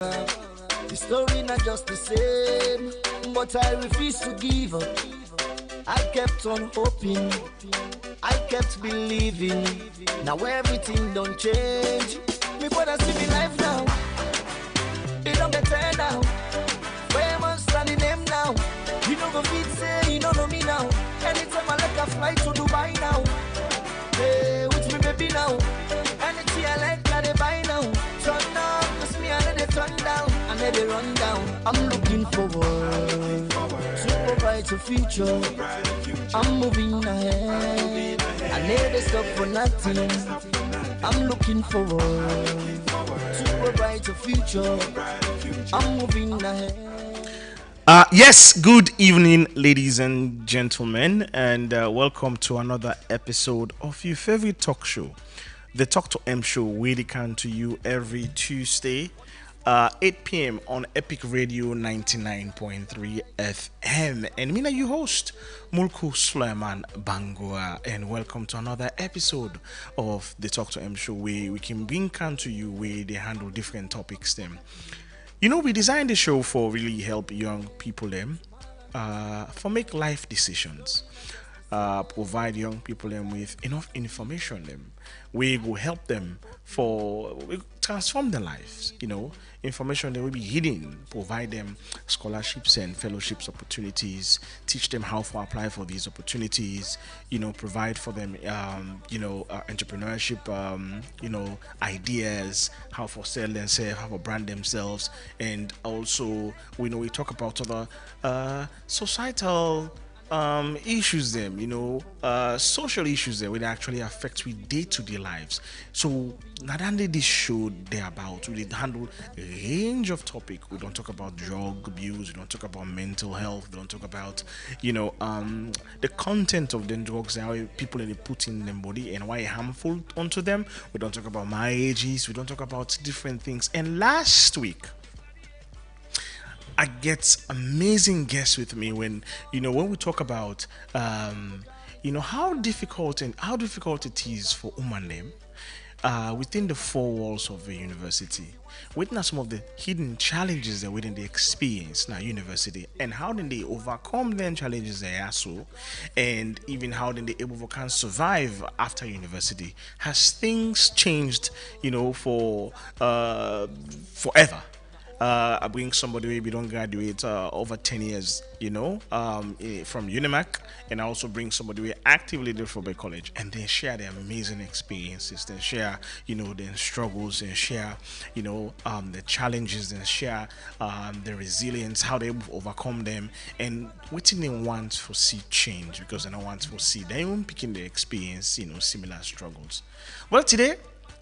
The story not just the same, but I refuse to give up. I kept on hoping, I kept believing. Now everything don't change. Me brother see me life now. It don't better now. Famous and the name now. You don't go fit say you don't know me now. Anytime I like a fly to Dubai now. Hey, with me baby now. Anything I like I they buy now. Turn down, cause me I let it turn down. I let it run down. I'm looking forward to a brighter future. I'm moving ahead. I never stop for nothing. I'm looking forward to a brighter future. I'm moving ahead. Yes, good evening, ladies and gentlemen, and welcome to another episode of your favorite talk show, the Talk to M Show, where they come to you every Tuesday, 8 p.m. on Epic Radio 99.3 FM. And me, your host, Mulku Suleiman Bangua, and welcome to another episode of the Talk to M Show, where we can bring come to you where they handle different topics. Them. You know, we designed the show for really help young people them for make life decisions. Provide young people them with enough information them. We will help them for we transform their lives. You know, information that will be hidden. Provide them scholarships and fellowships opportunities. Teach them how to apply for these opportunities. You know, provide for them entrepreneurship. Ideas, how to sell themselves, how to brand themselves, and also we talk about other societal issues them, social issues that will actually affect with day-to-day lives. So not only this show they're about, we handle a range of topic. We don't talk about drug abuse, we don't talk about mental health, we don't talk about the content of the drugs and how people they put in their body and why harmful onto them. We don't talk about marriages, we don't talk about different things. And last week I get amazing guests with me when we talk about how difficult it is for women within the four walls of a university. Witness some of the hidden challenges that within the experience now university and how then they overcome them challenges they are so, and even how then they able to can survive after university. Has things changed for forever? I bring somebody who we don't graduate over 10 years, from Unimac, and I also bring somebody who actively did for Bay College, and they share their amazing experiences, they share, their struggles, and share, the challenges, and share the resilience, how they overcome them, and what they want to see change because they don't want to see they even picking the experience, similar struggles. Well, today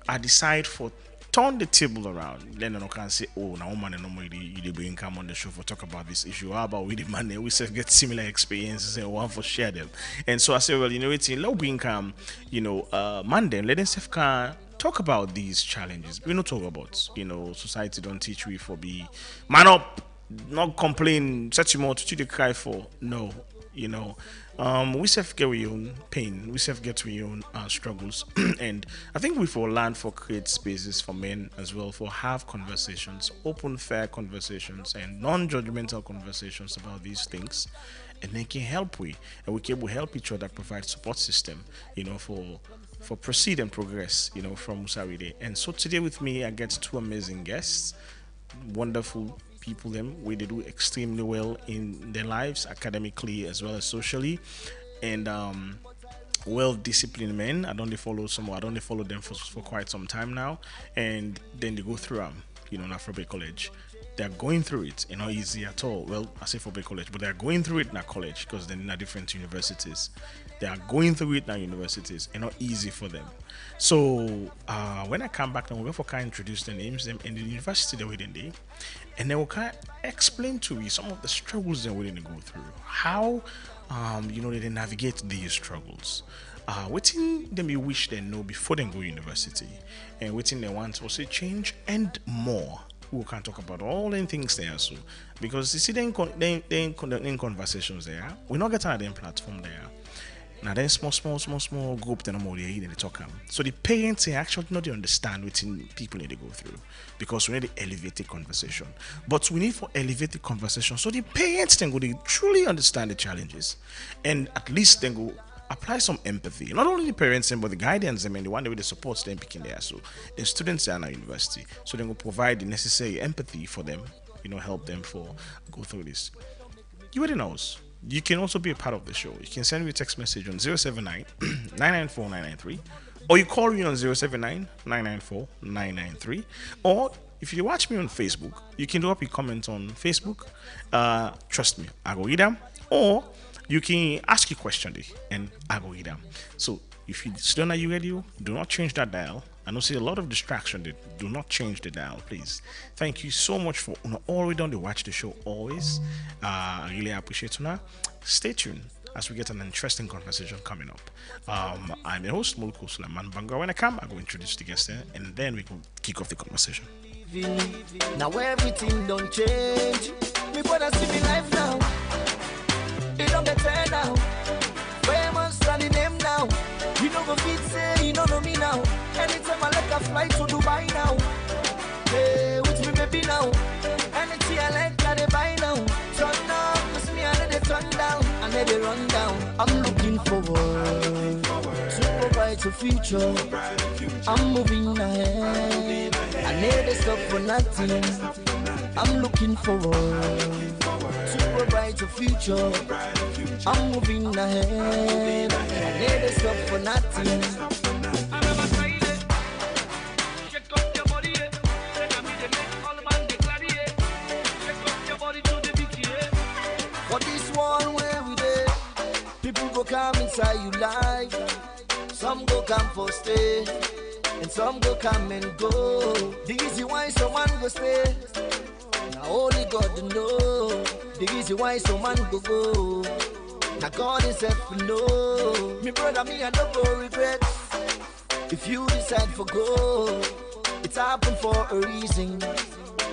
I decide for turn the table around. Then I can say, oh, now man, no more you bring come on the show for talk about this issue. How about we the man we self get similar experiences and want for share them. And so I say, well, it's in low income, man, then let us can talk about these challenges. We don't talk about, society don't teach we for be man up, not complain, such more to the cry for. No, we self get with your own pain, we self get with your own struggles, and I think we for learn for create spaces for men as well for have conversations, open, fair conversations, and non-judgmental conversations about these things, and they can help and we can help each other provide support system, for proceed and progress, from Usawide. And so today with me, I get two amazing guests, wonderful people them where they do extremely well in their lives academically as well as socially, and well disciplined men. I don't follow them for quite some time now, and then they go through now for Bay College. They're going through it, not easy at all. Well, I say for Bay College, but they're going through it in a college because they're in a different universities. They are going through it now universities and not easy for them. So when I come back, then we'll kind of introduce the names them in the university they're within there, and then we'll kind of explain to you some of the struggles they're willing to go through, how they navigate these struggles. Waiting them you wish they know before they go university, and waiting they want to say change and more. We can talk about all the things there, so because you see, they in conversations there. We're not getting at them platform there. Now then small group then more they talk so the parents they actually not they understand what people need to go through because we need the elevated conversation. But we need for elevated conversation so the parents then go they truly understand the challenges and at least then go apply some empathy. Not only the parents but the guardians and the one that will support them picking there. So the students are in our university. So they will provide the necessary empathy for them, help them for go through this. You already knows. You can also be a part of the show. You can send me a text message on 079 994 993 or you call me on 079 994 993 or if you watch me on Facebook, you can drop a comment on Facebook. Trust me, I will read them. Or you can ask a question and I will read them. So if you still not you radio, do not change that dial. I know see a lot of distraction. Do not change the dial, please. Thank you so much for all done to watch the show always. I really appreciate you now. Stay tuned as we get an interesting conversation coming up. I'm your host, Mulko Suleiman Banga. When I come, I will introduce the guest there, and then we can kick off the conversation. Now everything don't change. Me brother see me life now. It don't better now. Famous running name now. You know go fit say you don't know me now. Anytime I like a flight to Dubai now. Hey, with me baby now. Anything I like I they buy now. Turn down, cause me I let it turn down. I let it run down. I'm looking forward to a brighter future. I'm moving ahead. I never stop for nothing. I'm looking forward to a brighter future. I'm moving ahead. I never stop for nothing. For this one where we there, people go come inside you life. Some go come for stay, and some go come and go. The easy why someone go stay. Now only God to know. The easy why someone go. Now God himself know. Me brother, me I don't go regret. If you decide for go, it's happened for a reason.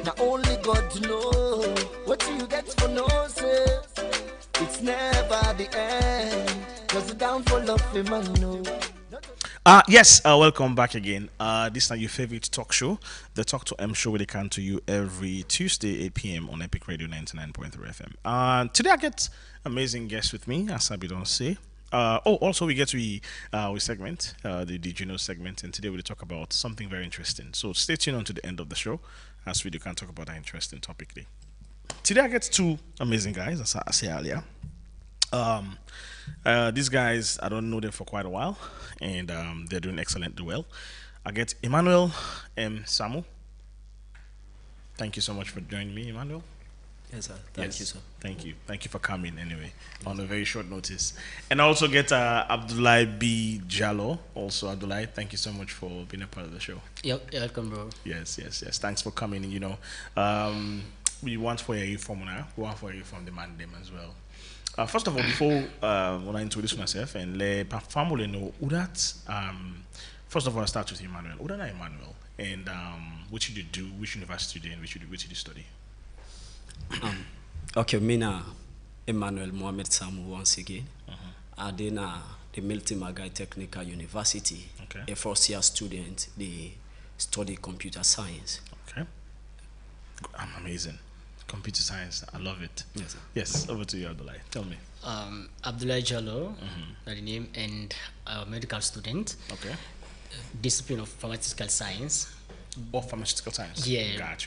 Now only God to know. What you get for no say. It's never the end. Cause the downfall of a man know. Yes, welcome back again. This is your favorite talk show, the Talk to M show, where they come to you every Tuesday, 8 p.m. on Epic Radio 99.3 FM. Today I get amazing guests with me, as I don't say. Also we get to we segment, the Juno segment, and today we'll talk about something very interesting. So stay tuned on to the end of the show as we can talk about an interesting topic today. Today I get two amazing guys, as I said earlier. These guys, I don't know them for quite a while, and they're doing excellently well. I get Emmanuel M. Samu. Thank you so much for joining me, Emmanuel. Yes, sir. Thank you, sir. Thank you. Thank you for coming anyway, on a very short notice. And I also get Abdullah B. Jallo. Also, Abdullah, thank you so much for being a part of the show. Yep, welcome, bro. Yes. Thanks for coming. We want for a reform now. We want for a reform demand them as well. First of all, before when I introduce myself and let family know who that, first of all, I start with Emmanuel. Who that Emmanuel? And what should you do? Which university you do? And what should you study? Okay, me na Emmanuel Mohamed Samu once again. I did the Milton Magai Technical University. Okay. A first-year student. They study computer science. Okay. Amazing. Computer science, I love it. Yes, sir. Yes, over to you, Abdullah. Tell me. Abdullah Jallo, the name, and a medical student. Okay. Discipline of pharmaceutical science. Or pharmaceutical science? Yeah. Got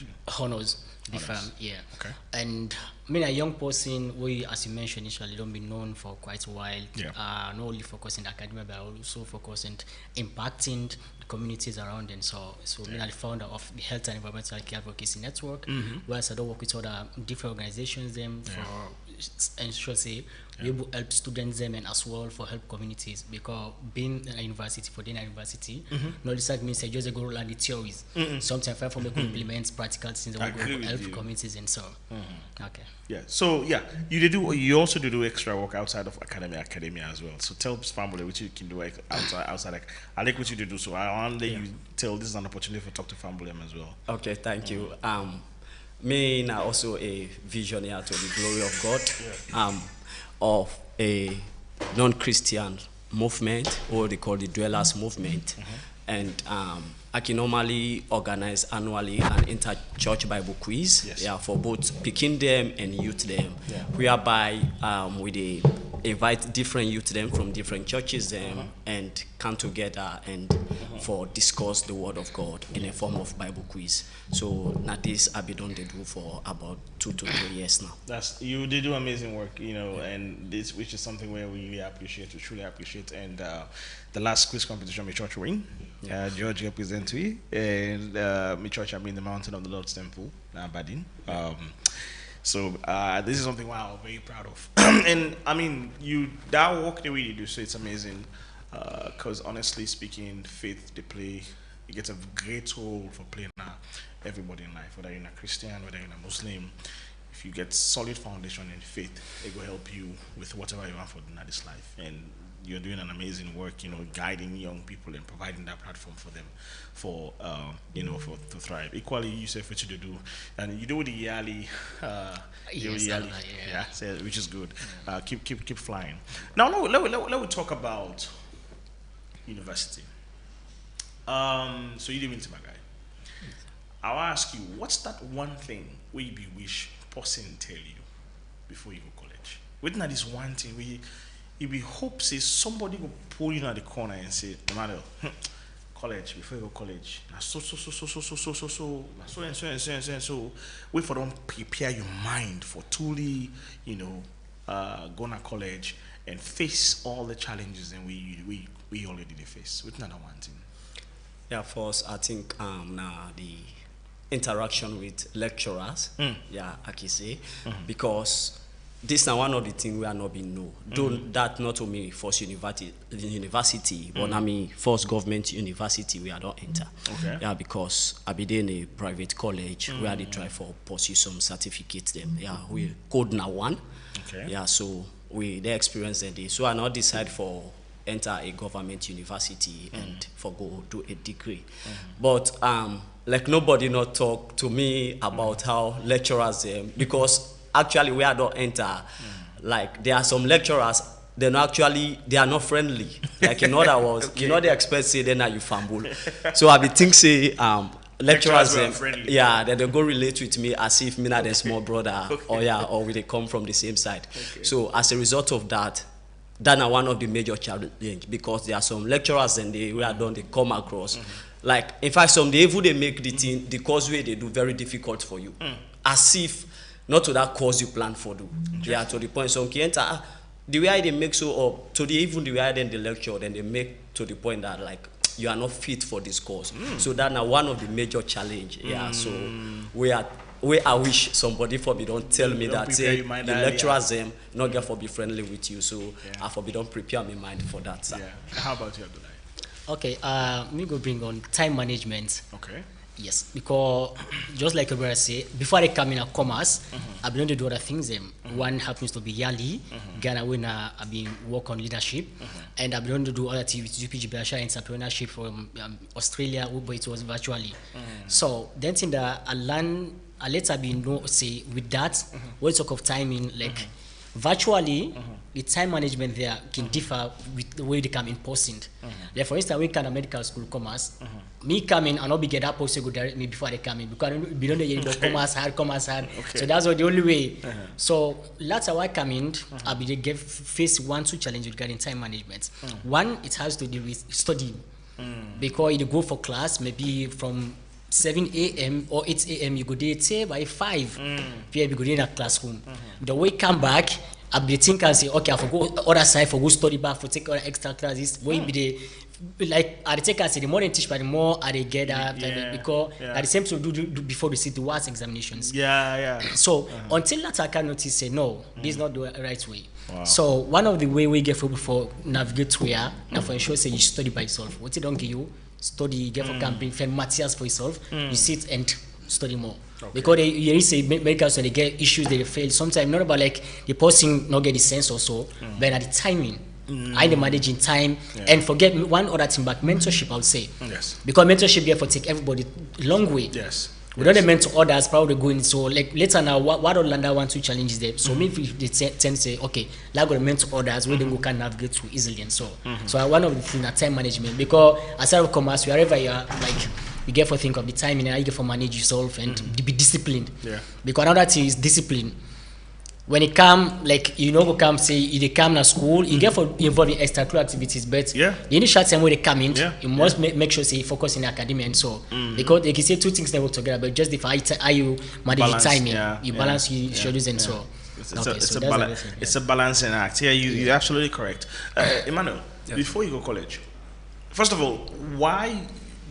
you. Honors, the firm, yeah. Okay. And I mean, a young person, we, as you mentioned, initially don't be known for quite a while. Yeah. Not only focusing academia, but also focusing impacting the communities around them. So I'm the founder of the Health and Environmental Care Advocacy Network, whereas I don't work with other different organizations for ensure say we able help students them and as well for help communities, because being a university for the university, not just like means just go learn the theories. Sometimes from the implement practical things that will help communities and so. Okay. Yeah. So you also do extra work outside of academia as well. So tell family what you can do outside. Like, I like what you do. So I want to let you tell this is an opportunity for talk to family as well. Okay, thank you. Me now also a visionary to the glory of God. Of a non-Christian movement, or they call the Dwellers movement. And I can normally organize annually an inter-church Bible quiz, for both picking them and youth them, whereby we invite different youth them from different churches and come together and for discuss the word of God in a form of Bible quiz. So now this I've been done they do for about 2 to 3 years now. They do amazing work, and this, which is something where we really appreciate, we truly appreciate. And the last quiz competition, my church win. George represent we, and my church have been the Mountain of the Lord's Temple, Badin. So this is something I'm very proud of. And I mean, that work the way you do, so it's amazing. Because honestly speaking, faith it gets a great role for playing everybody in life, whether you're a Christian, whether you're a Muslim. If you get solid foundation in faith, it will help you with whatever you want for this life. And you're doing an amazing work, guiding young people and providing that platform for them, to thrive. Equally, you say what you do, and you do the yearly, which is good. Keep flying. Now, let me talk about university. So you didn't meet my guy. I'll ask you, what's that one thing where you wish person tell you before you go college? Within that is one thing where you hope say somebody will pull you in the corner and say, Emmanuel, college, before you go college, so wait for them prepare your mind for truly, going to college and face all the challenges and we already face. Within that one thing. Yeah, first I think now the interaction with lecturers, I can say, because this is one of the things we are not being know. That not only first university, but I mean first government university we are not enter. Okay. Yeah, because I be in a private college where they try for pursue some certificates them. Yeah, we code now one. Okay. Yeah, so they experience that day. So I now decide for enter a government university and for go do a degree. But like nobody not talk to me about how lecturers because actually we are not enter like there are some lecturers they are not friendly. Like in other words, they expect say then you fumble. So I be think say lecturers then they go relate with me as if me not a small brother or we they come from the same side. So as a result of that are one of the major challenges because there are some lecturers and they come across. Like in fact some they even they make the causeway they do very difficult for you. As if not to that course you plan for do. Yeah, to the point some can enter the way they make so up to the way then the lecture then they make to the point that like you are not fit for this course. So that's one of the major challenge. Yeah, so I wish somebody for me don't tell me that say the lecturers not get for be friendly with you. So I for me don't prepare my mind for that. Sir. Yeah. How about you, Abdullah? Okay, me go bring on time management. Okay. Yes, because just like I say, before I come in at commerce, I've been able to do other things. One happens to be Yali, Ghana winner. I've been work on leadership, and I've been able to do other things with UPG Basha entrepreneurship from Australia, but it was virtually. So then thing that I learned, I later been know say with that, when talk of timing like. Virtually, the time management there can differ with the way they come in person. Like for instance, we can a medical school commerce. Me coming and not be get that post go direct me before they come in because we don't know commerce hard. So that's the only way. So later I come in, I'll be face 1-2 challenges regarding time management. One, it has to do with studying because you go for class maybe from 7 a.m. or 8 a.m. you go there say by 5 p.m. you go there in a classroom. The way come back, I be think and say, okay, I for go other side for go study back for take other extra classes. When be the like I take and say the more they teach, but the more I get that because at the same time do before we see the worst examinations. So until that I can notice say no, this is not the right way. So one of the way we get for navigate where now for ensure say you study by yourself. What it don't give you. Study, get for camping, find materials for yourself. You sit and study more. Because you say medical so they get issues they fail. Sometimes not about like the person not get the sense or so, but at the timing. I managing time and forget one other thing about mentorship I would say. Yes. Because mentorship get for take everybody long way. Yes. We don't mentor others, probably going. So like later now, what Orlando want to challenge is them. So maybe they tend to say, okay, like going to mentor others where then we can navigate too easily and so. So one of the things that time management, because aside of commerce, wherever you are, like you get for think of the timing and you get for manage yourself and be disciplined. Yeah. Because another thing is discipline. When it come, like you know, go come say you they come to school, you get for involved in extracurricular activities, but the initial time when they come in, you must make sure say you focus in academia and so because they can say two things they work together, but just how you manage balance, the timing, you balance your schedules and so. It's a balancing act. Yeah, you're absolutely correct. Emmanuel, before you go college, first of all, why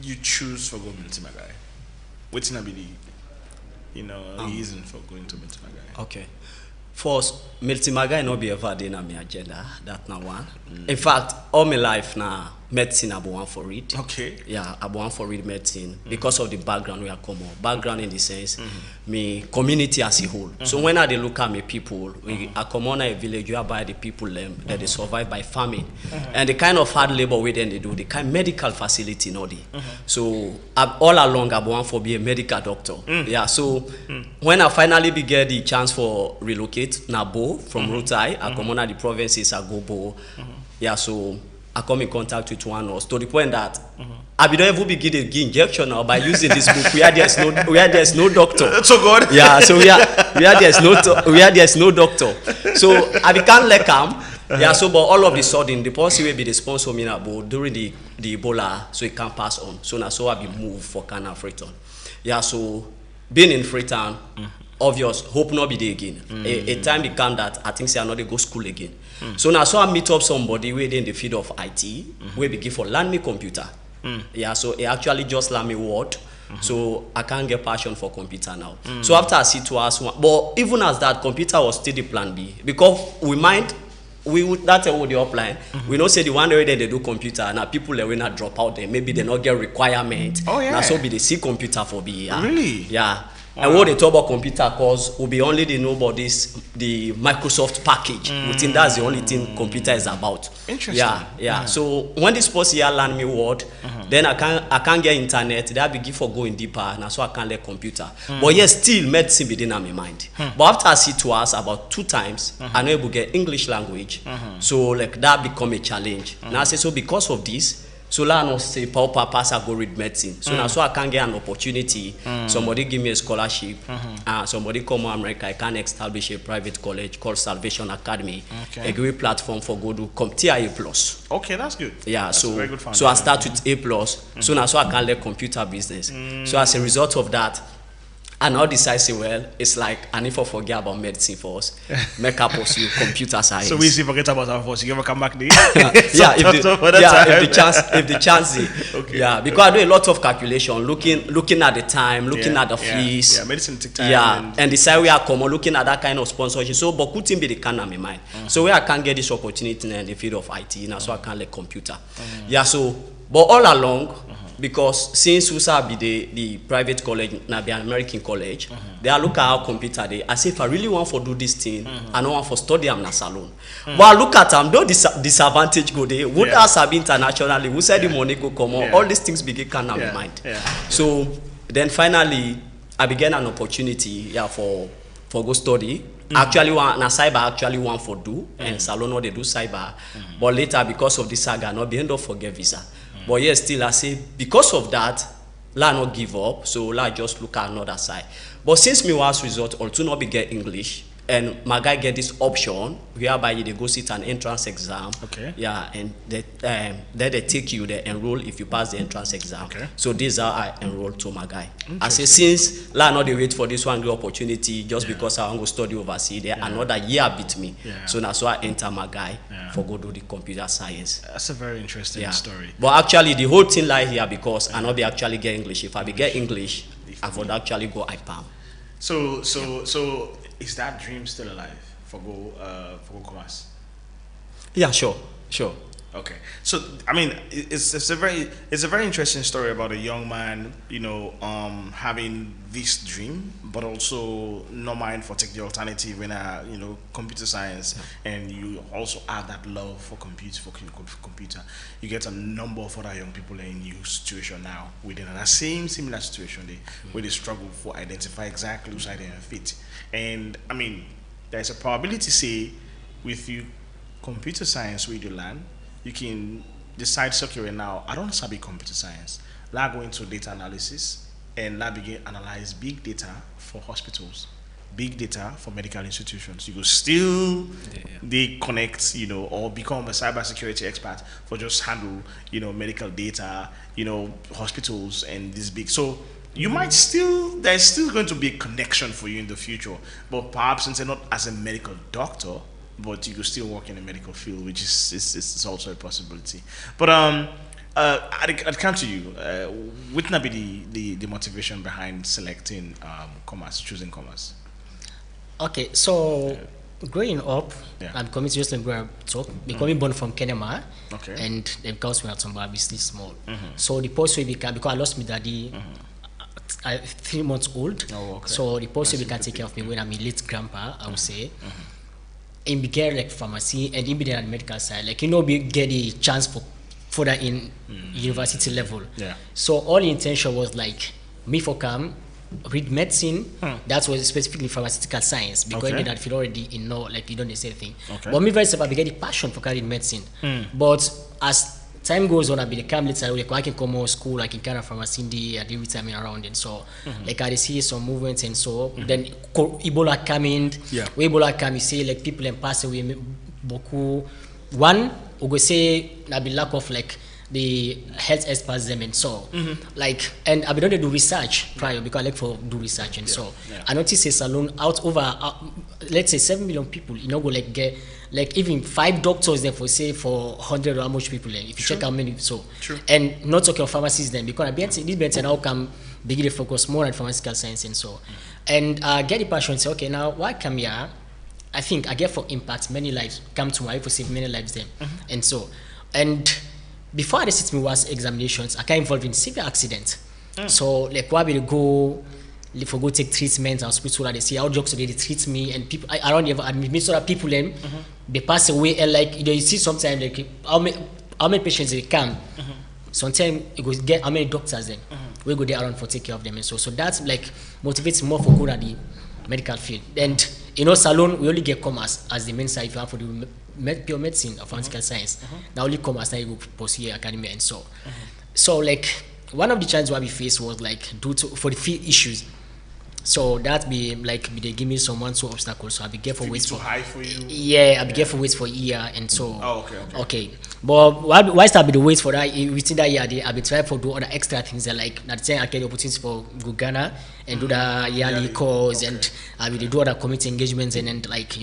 you choose for going to Magai? What's gonna be the reason for going to Magai? Okay. First, Magai no be ever dey na my agenda. That na one. In fact, all my life now, medicine I want for read. Okay. Yeah, I want for read medicine because of the background we are common. Background in the sense, me community as a whole. So when I dey look at me people, we are common a village whereby the people them that they survive by farming, and the kind of hard labor we then they do, the kind medical facility no dey. So all along I want for be a medical doctor. Yeah. So when I finally be get the chance for relocate Nabo from Rutai, I come on the provinces I go Bo. Yeah. So I come in contact with one nurse to the point that I don't even begin to give injection now by using this book where there's no doctor. So good. Yeah, so where there's no doctor. So I can't let come. Yeah, so but all of the sudden the policy will be the sponsor me now during the Ebola, so it can't pass on. So now so I be moved for Kana Freetown. Yeah, so being in Freetown, obvious hope not be there again. A time become that I think say I not go school again. So now so I meet up somebody within the field of IT, we begin for learn me computer. Yeah, so it actually just learn me Word. So I can't get passion for computer now. So after I see to ask one, but even as that computer was still the plan B because we mind that's the upline. We know say the one way they do computer now people they will not drop out there. Maybe they not get requirement. Oh yeah. Now so be the C computer for be. Really? Yeah. And what they talk about computer cause will be only the the Microsoft package. We think that's the only thing computer is about. Interesting. Yeah. So when this person here learn me Word, then I can't get internet. That be give for going deeper, and so I can't let computer. But yes, still medicine within my mind. But after I see to us about 2 times, I know able get English language. So like that become a challenge. Now I say so because of this. So I no say papa I go read medicine. So now so I can get an opportunity. Somebody give me a scholarship. Somebody come to America. I can establish a private college called Salvation Academy. A great platform for go to CompTIA A+. Okay, that's good. Yeah, that's very good so I start with A+. So now so I can learn computer business. So as a result of that, I now decide say well, it's like I need to forget about medicine first. Make up pursue computer science. So we see forget about our first. You ever come back there? if the chance okay. Yeah, because I do a lot of calculation, looking at the time, looking at the fees. Yeah, medicine take time. Yeah, and decide where I come on looking at that kind of sponsorship. So but couldn't be the kind of my mind. So where I can get this opportunity in the field of IT, now so I can learn computer. Yeah, so but all along because since USA be the private college, now be an American college, they are look at how computer they. I say if I really want to do this thing, I don't want to study I'm in a salon. But I look at them, though disadvantage go there. Would us have internationally? Who said the money go come on? All these things begin kind of mind. So then finally, I began an opportunity for go study. Actually, cyber actually want for do and salon they do cyber. But later because of this saga, not be end up for get visa. But yes, still I say because of that, la not give up. So la just look at another side. But since me was result also not be get English, and my guy get this option whereby they go sit an entrance exam. Okay. Yeah, and then they take you, they enroll if you pass the entrance exam. Okay. So this is how I enroll to my guy. I say since la not they wait for this one great opportunity just because I want to study overseas, there another year beat me. So now so I enter my guy for go do the computer science. That's a very interesting story. But actually the whole thing lie here because I not be actually get English. If I be get English, I would actually go IPAM. So is that dream still alive for go commerce? Yeah, sure. Okay, so I mean, it's a very interesting story about a young man, having this dream, but also not mind for take the alternative in computer science, and you also add that love for computer. You get a number of other young people in your situation now within that same similar situation, where they struggle for identify exactly whose side they fit, and I mean, there's a probability say with you computer science where you learn you can decide, okay, now I don't study computer science. Now go into data analysis and now begin analyze big data for hospitals, big data for medical institutions. You go still they connect, or become a cybersecurity expert for just handle, medical data, hospitals and this big. So you might still there's still going to be a connection for you in the future, but perhaps since you're not as a medical doctor, but you could still work in the medical field, which is also a possibility. But I'd come to you. What would be the motivation behind selecting commerce, choosing commerce? Okay, so growing up, Yeah. I'm coming to just like where I talk, becoming born from Kenema, Okay. and the house we had some obviously small. So the post we became, because I lost my daddy. 3 months old, Oh, okay. so the post That's we can super take care of me big, when I'm a late grandpa, I would say. And began like pharmacy and in the medical side, like we get a chance for further in university level. Yeah. So all the intention was like me for come read medicine. That was specifically pharmaceutical science because Okay. that feel already like you don't say anything. Okay. But me very self I get a passion for carrying medicine. But as time goes on, I become later like I can come out school, I can kind of pharmacy in the at every time around, and so like I see some movements and so then Ebola coming. Yeah. When Ebola come, you say like people and pass away beaucoup. One, we go say na be lack of like the health experts them and so like, and I don't do research prior because I like for do research and so Yeah. I notice a salon out over let's say 7 million people, go like get like even 5 doctors there for say for 100 or how much people if you check how many so True. and not talking of pharmacies then because this bench now come begin to focus more on pharmaceutical science and so and get the passion and say okay now why come here I think I get for impact many lives come to my life for save many lives then and so and before I sit me was examinations I got involved in severe accident so like why we go for go take treatment and hospital that they see how drugs they treat me and people around here admit me so that people then they pass away and like you see sometimes like how many patients they come sometimes you go get how many doctors then we go there around for take care of them and so that's like motivates more for good at the medical field and salon we only get commerce as the main side if you have for the pure medicine or pharmaceutical science now only commerce now you go pursue academy and so so like one of the challenges why we face was like due to for the field issues. So that be like they give me some 1-2 obstacles. So I be careful wait Too for high for you. yeah, I be careful wait for a year and so Oh, okay. But why start be the wait for that within that year I be try for do other extra things that like that saying I get the opportunity for go Ghana and do the yearly course and I will do other community engagements and like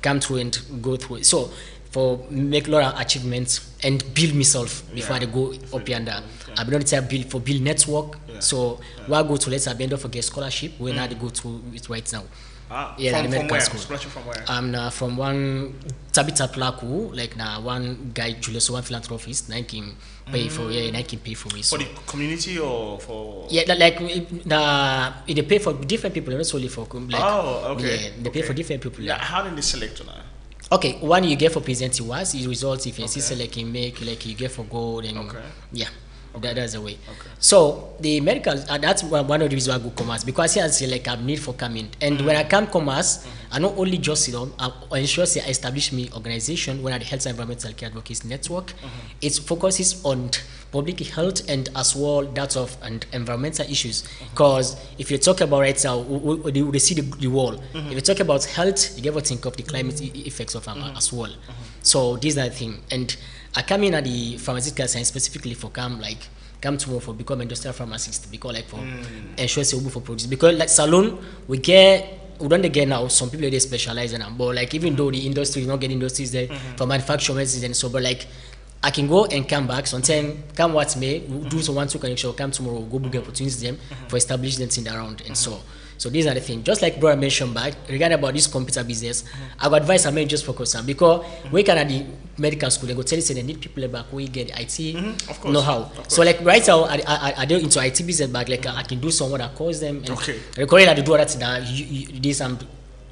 come through and go through it. So for make a lot of achievements and build myself before I go up yonder. I be not build network. So where I go to let's say I end up for get scholarship when I go to it right now. Yeah, the from medical where? school. Scholarship from where? I'm from one Tabitha Plaku, like one guy Julius, one philanthropist, Nike pay for me. So For the community or for? yeah, they pay for different people, not solely for like. Oh, okay. Yeah, they pay for different people. Yeah, how did they select on that? Okay, one you get for presenting was the results if you see select you make like you get for gold and yeah. That's the way. Okay. So the medical that's one of the reasons why I go commerce because I say like I need for coming and when I come commerce I not only just I ensure say I establish me organization when I the Health and Environmental Care Advocacy Network. It focuses on public health and as well that of and environmental issues because if you talk about right now we see the world. If you talk about health you get to think of the climate effects of as well. So these are the thing and I come in at the pharmaceutical science specifically for come tomorrow for become industrial pharmacist because like for ensure say we for produce because like salon we don't get now some people they specialize in them but like even though the industry is not getting industries there for manufacturing medicines and so but like I can go and come back sometimes come what may do some 1-2 connection come tomorrow go book opportunities them for establish them in around and so So these are the things. Just like brother mentioned back regarding about this computer business, I would advise I may just focus on because we can at the medical school they go tell you say they need people back we get IT Of course. know-how. So like right now I do into IT business back like I can do some other course them and Okay. recording that to do other thing that this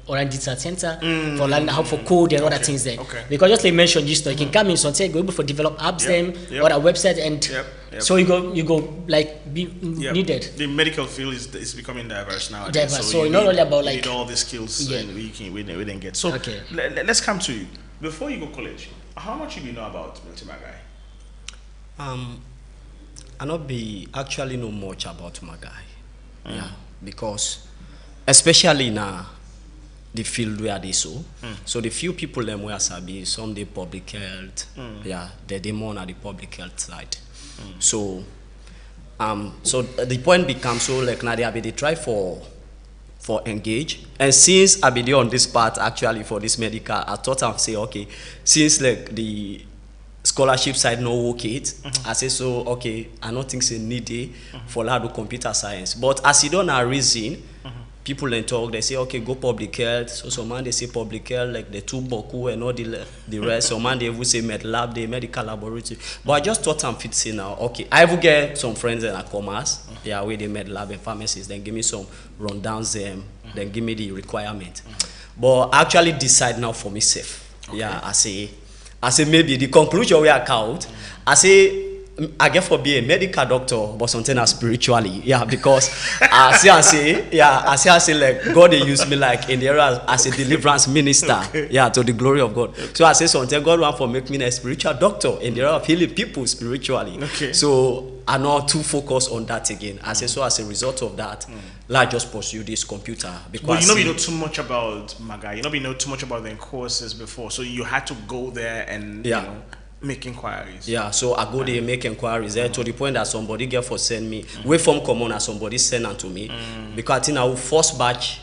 or digital center for learning how for code and other things there. Okay. Because just like mentioned just you can come in something go able for develop apps them or a website and so you go like be needed. The medical field is becoming diverse nowadays. Diverse. So you not need- only about you like need all the skills and we didn't get. So Okay. let's come to you. Before you go college, how much do you know about Milton Magai? I not be actually know much about my guy. Yeah, because especially now the field where they so the few people them where sabi some they public health, yeah, they more on the public health side. So so the point becomes so like now they try for engage, and since I be there on this part actually for this medical, I thought I'd say okay, since like the scholarship side no work it, I say so okay, I don't think it's needed for lab computer science, but as you don't have reason, people then talk, they say okay go public health, so some man they say public health like the two boku and all the rest, some man they even say med lab, the medical laboratory, but I just thought I'm fit say now okay, I will get some friends in a commerce, yeah, where they med lab and pharmacists, then give me some rundowns then give me the requirement, but I actually decide now for myself, yeah, I say maybe the conclusion we are count, I say I get for be a medical doctor, but something as spiritually, yeah, because I say like God they use me like in the area as a deliverance minister, yeah, to the glory of God. So I say something God want for make me a spiritual doctor in the area of healing people spiritually. Okay. So I'm not too focused on that again. I say so as a result of that, I just pursue this computer because But you know too much about Magai. You know too much about the courses before, so you had to go there and Yeah. you know, make inquiries. Yeah, so I go there make inquiries there to the point that somebody get for send me way from common as somebody send them to me because I think our first batch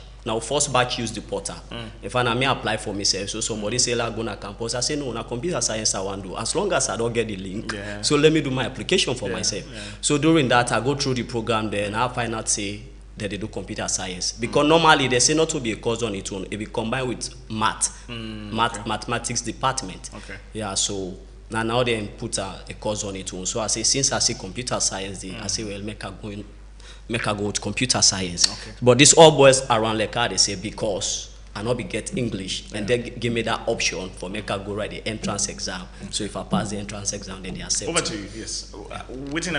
use the portal. If I may apply for myself, so somebody say like go na campus, I say no, na computer science I want to do. As long as I don't get the link, so let me do my application for myself. So during that I go through the program there and I find out say that they do computer science because normally they say not to be a course on its own. It be combined with mathematics department. Okay. Yeah, so now they put a course on it own. So I say since I see computer science, I say well make I go to computer science. Okay. But this all boys around like they say because I not be get English and they give me that option for make I go write the entrance exam. So if I pass the entrance exam, then they accept. Over to you, yes. What in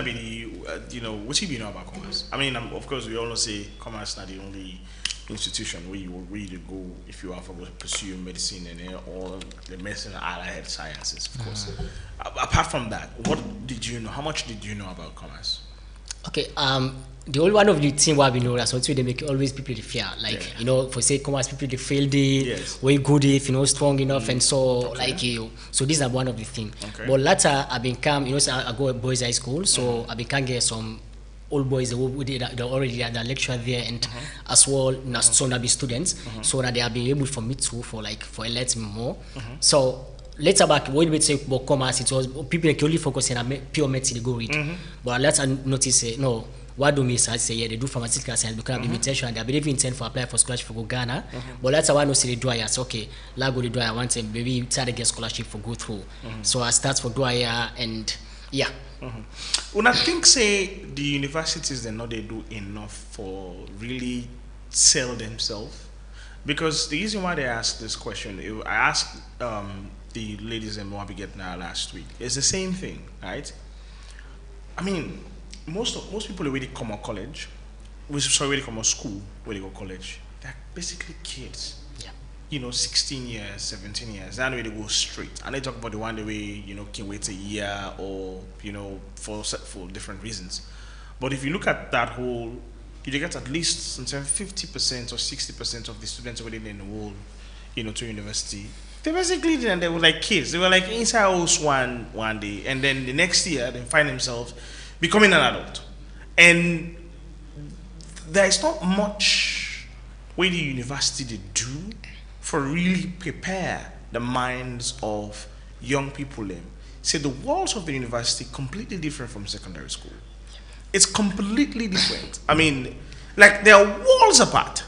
what you know about commerce? I mean, of course, we all know say commerce not the only institution where you will really go if you are to pursue medicine and all the medicine and allied sciences, of course. Apart from that, what did you know? How much did you know about commerce? Okay, the only one of the thing what we know that's something they make always people they fear. Like, you know, for say commerce people they fail the way good if you know strong enough and so like you. So these are one of the things. Okay. But later I become, you know, so I go to boys high school, so I become get some old boys they already had the lecture there and as well so now be students so that they are being able for me too for let me more. So later back when we say about commerce, it was people that only focusing on pure medicine go read. But later notice no, what do me say yeah they do pharmaceutical science because of invitation and they believe intent for apply for scholarship for go Ghana. But later one no see the dwyer so okay, la go the dwyer I want to maybe try to get scholarship for go through. So I start for dwyer and yeah. When I think say the universities they do enough for really sell themselves, because the reason why they ask this question, I asked the ladies in Moabi get now last week, it's the same thing, right? I mean, most people already come to college, already come to school where they go college. They're basically kids. You know, 16 years, 17 years, that way they go straight. And they talk about the one the way, you know, can wait a year or, you know, for different reasons. But if you look at that whole, you get at least sometimes 50% or 60% of the students already in the world, you know, to university. They basically then they were like kids. They were like inside house one day, and then the next year they find themselves becoming an adult. And there is not much way the university they do for really prepare the minds of young people. See, the walls of the university completely different from secondary school. It's completely different. I mean, Like they are worlds apart,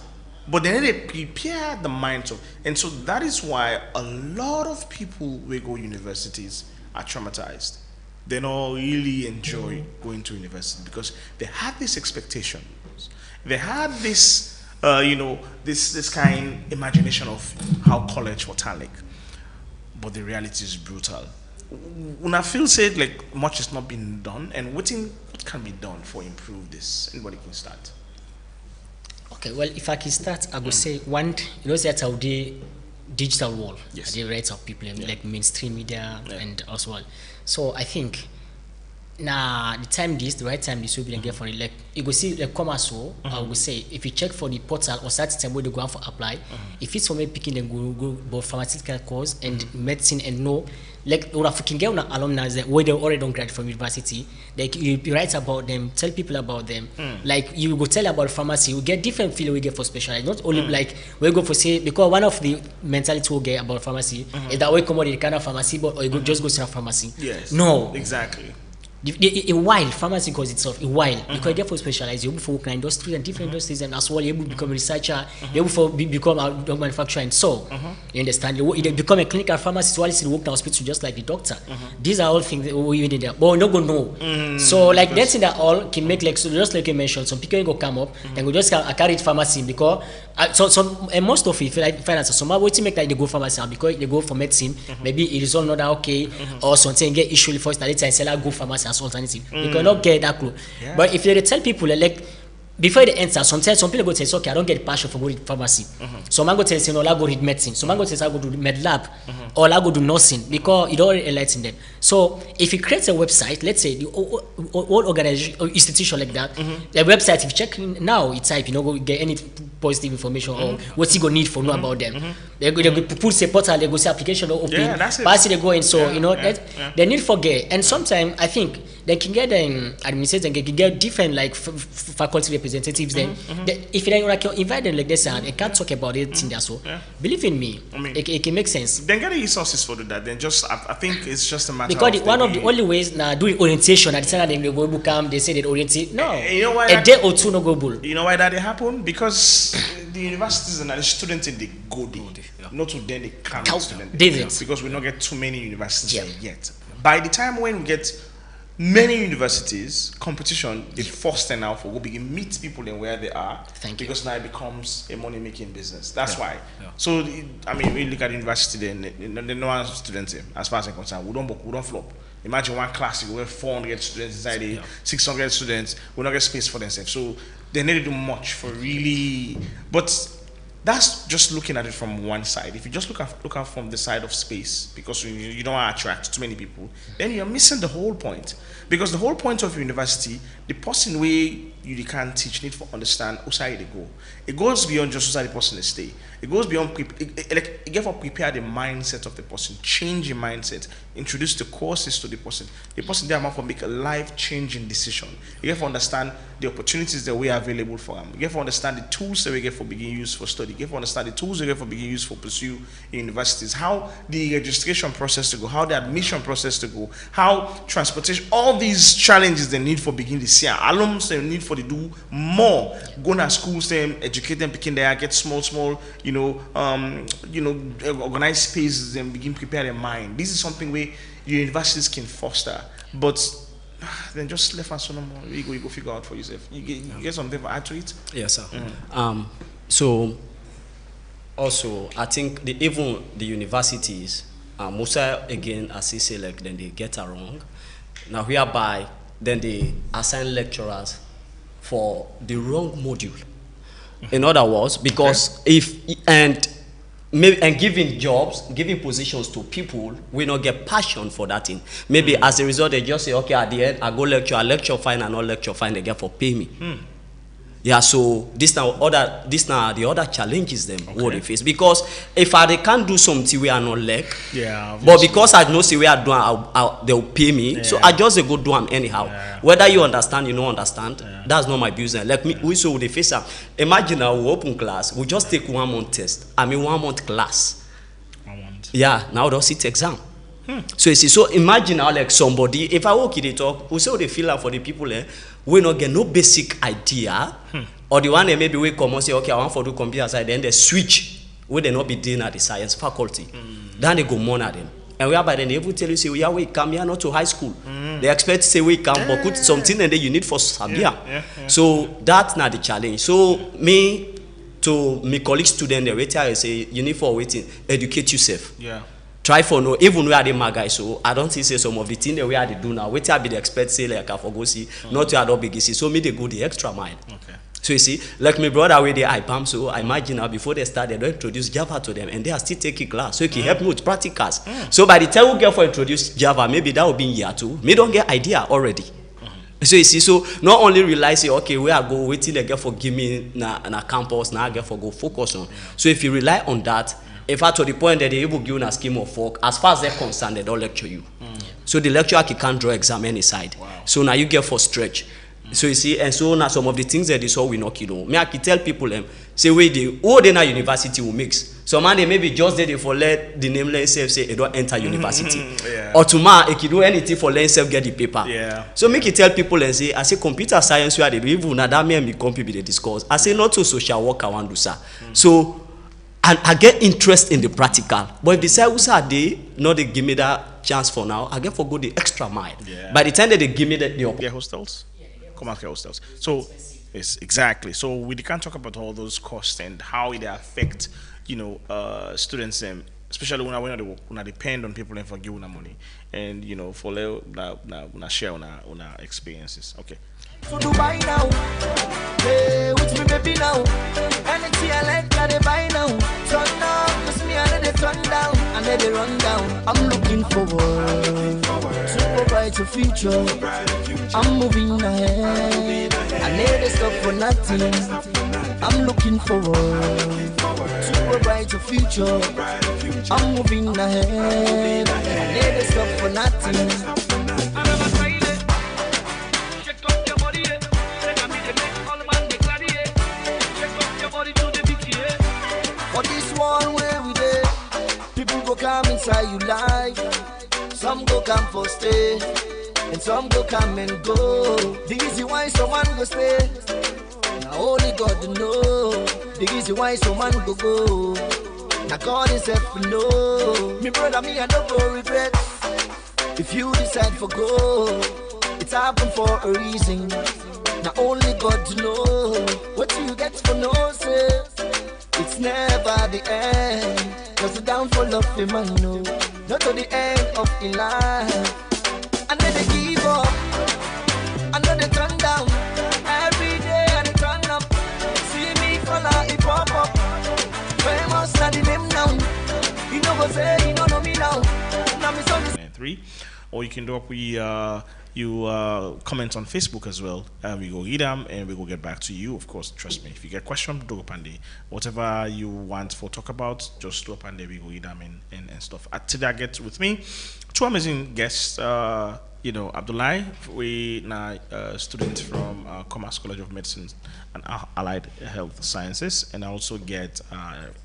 but then they prepare the minds of, and so that is why a lot of people who go universities are traumatized. They don't really enjoy going to university because they had this expectation, they had this, this kind imagination of how college was like, but the reality is brutal. When I feel said like much is not being done, and what can be done for improve this? Anybody can start. Okay, well, if I can start, I would say one, that's how the digital world, Yes. the rights of people, like mainstream media and as well. So I think, the right time this will be get for it. Like you go see like commerce, I would say if you check for the portal or certain time where they go out for apply, if it's for me picking them go both pharmaceutical course and medicine and no. Like or if you can get on alumni where they already don't graduate from university, like you write about them, tell people about them. Like you go tell about pharmacy, you get different feel we get for specialized. Not only like we go for say because one of the mentality we get about pharmacy is that we come out the kind of pharmacy, but or you go just go to a pharmacy. Yes. No. Exactly. A while pharmacy calls itself a while because you for specialize, you're able to work in industries and different industries, and as well you're able to become a researcher, you're able to become a drug manufacturer, and so you understand. You become a clinical pharmacist while you work in the hospital just like the doctor. These are all things that we need there, but we're not gonna know. So like that's in that all can make like so just like you mentioned, some people go come up and go just carry pharmacy because and most of it feel like finance. Some are waiting make like they go pharmacy because they go for medicine, maybe it is all not that okay or something get issue first and later and say I go pharmacy as alternative. You cannot get that clue. Yeah. But if they tell people like before they enter, sometimes some people go say, okay, I don't get passion for going to pharmacy. Some man go tell say, no, I go read medicine. Some man go say, I go do med lab or I go do nursing because it already enlighten them. So if you create a website, let's say the old organization or institution like that, the website, if you check now, you type, go get any positive information or what you go need for know about them. They go put say portal, they go say application or open, pass it, they go in. So they need forget. And sometimes I think they can get administrators and can get different like faculty representatives. Then if they like invite them like this, they can't talk about it in there. So believe in me, I mean, it can make sense. Then get the resources for that. Then just I think it's just a matter because of one of the only ways now doing orientation at the time they go book they say they orientate. No, you know why a day or two no go bull. You know why that happen? Because the universities and the students in the go there. Not to then they can't students because we don't get too many universities yet. By the time when we get many universities, competition they force them out for go begin meet people in where they are. Because now it becomes a money making business. That's why. So I mean, we look at the university, then no one students as far as I'm concerned. We don't flop. Imagine one class you have 400 students inside it, 600 students. We don't get space for themselves. So they need to do much for really, but. That's just looking at it from one side. If you just look at from the side of space, because you don't want to attract too many people, then you're missing the whole point. Because the whole point of university, the person way you can teach need to understand how side they go. It goes beyond just how the person is stay. It goes beyond it get for prepare the mindset of the person, change your mindset, introduce the courses to the person. The person there for make a life-changing decision. You get to understand the opportunities that we are available for them. You get to understand the tools that we get for begin use for study. You get to understand the tools we get for begin use for pursue in universities. How the registration process to go, how the admission process to go, how transportation, all these challenges they need for begin this year. Alums they need for to do more. Go to schools, them educate them, begin there, get small, organize spaces and begin prepare their mind. This is something where universities can foster, but then just left us no more. You go figure out for yourself. You get something for add to it. Yes, sir. So also I think even the universities, Musa again, as he say, like then they get it wrong. Now whereby then they assign lecturers for the wrong module. In other words, because and giving jobs, giving positions to people, we not get passion for that thing. Maybe as a result, they just say, okay, at the end, I lecture fine, and not lecture fine, they get for pay me. Yeah, so this now the other challenges them what they face. Because if they can't do something we are not like, but because I know see we are doing, they'll pay me. So I just go do them anyhow. Whether you understand, you don't understand, that's not my business. Like me, we so they face up. Imagine now we open class, we just take 1 month test. 1 month class. 1 month. Yeah, now they'll sit exam. So you see, so imagine now like somebody, if I walk in the talk, we say they feel out for the people we not get no basic idea or the one that maybe we come and say, okay, I want to do computer science, then they switch, where they not be doing at the science faculty. Then they go monitor them. And whereby then they will tell you, say, yeah, we come here not to high school. They expect to say, we come, but put something and then you need for Sabia. So that's not the challenge. So me, to my colleague student, they wait I say, you need for waiting, educate yourself. Yeah. Try for no, even where they magai, so I don't think say some of the things that we are they do now. Wait I be the expert say like I forgo see, not to adopt big see. So me they go the extra mile. Okay. So you see, like my brother where they IPAM, so I imagine now before they start, they don't introduce Java to them, and they are still taking class. So it can help me with practicals. So by the time we get for introduce Java, maybe that will be in year 2. Me don't get idea already. So you see, so not only realize say, okay, where I go wait till they get for give me na campus, now I get for go focus on. So if you rely on that, in fact to the point that they able give you a scheme of work, as far as they're concerned, they don't lecture you. So the lecturer can't draw exam any side. Wow. So now you get for stretch. So you see, and so now some of the things that they saw we not kill. Me I can tell people them say wait they all they na university will mix. So man they maybe just there for let the name let self say they don't enter university. Or tomorrow it can do anything for let self get the paper. So make it tell people and say I say computer science where they do even now that me and me computer they discuss. I say not to social work I want to do sir. So and I get interest in the practical. But if they say who's are they not they give me that chance for now, I get for go the extra mile. By the time that they give me the Get hostels? Commercial hostels. So yes, exactly. So we can't talk about all those costs and how it affect, students, especially when they depend on people and for giving them money, and for share on our experiences. Okay. So Dubai now, hey, with me baby now. Anything I like, I buy now. Turn down, cause me I let it turn down, and let it run down. I'm looking forward to a brighter future. I'm moving ahead. I never stop for nothing. I'm looking forward to a brighter future. I'm moving ahead. I never stop for nothing. For this one where we there, people go come inside you life. Some go come for stay, and some go come and go. The reason why someone go stay, now only God know. The reason why someone go. Now God himself know. Me brother, me I don't go regret. If you decide for go, it's happened for a reason. Now only God know what you get for no say. It's never the end, cause the downfall of a man, no, not to the end of the life. And then they give up, and then they turn down. Every day and they turn up. See me color, it pop up. Famous, not the name now. You know what say, you don't know me now. Now me son is 3, or you can do up comment on Facebook as well. We go read them and we will get back to you. Of course, trust me. If you get questions, do up and day. Whatever you want for talk about, just do up and day. We go read them and stuff. Today I get with me 2 amazing guests. Abdullahi, we now student from Commerce College of Medicine and Allied Health Sciences, and I also get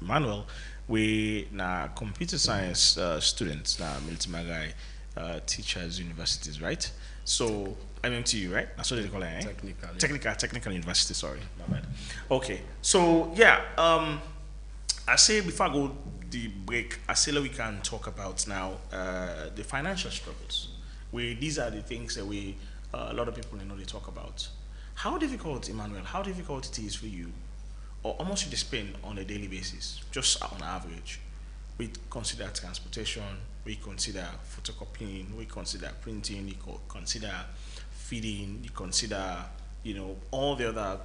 Emmanuel, we now computer science students now Miltimagai teachers universities, right? So MMTU, right? That's what they call it, eh? Technical university, sorry, my bad. Okay, so yeah, I say before I go the break, I say that we can talk about now the financial struggles. These are the things that a lot of people they talk about. How difficult, Emmanuel, how difficult it is for you, or almost you spend on a daily basis, just on average? We consider transportation, we consider photocopying, we consider printing, we consider feeding, you consider, all the other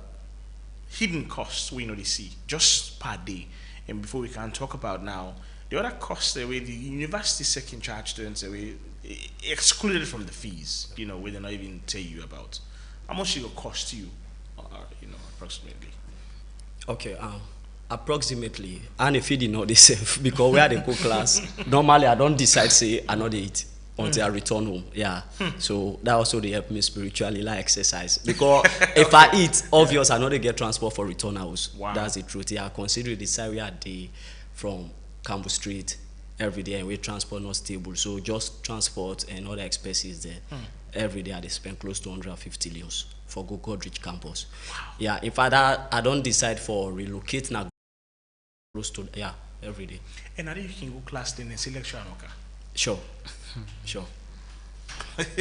hidden costs we they see just per day. And before we can talk about now, the other costs that the university second charge students excluded from the fees, we did not even tell you about. How much it will cost you, approximately? Okay, approximately, and if you didn't know this, because we had a co-class, normally I don't decide say I not eat until I return home. Yeah. So that also they help me spiritually like exercise. Because if I eat, obvious I know they get transport for return house. Wow. That's the truth. Yeah, I consider the side we had from Campbell Street every day and we transport not stable. So just transport and other expenses there. every day I spend close to 150 leos for go Godrich campus. Wow. Yeah, in fact, I don't decide for relocate now close to, yeah, every day. And now you can go class in a selection, okay? Sure, sure.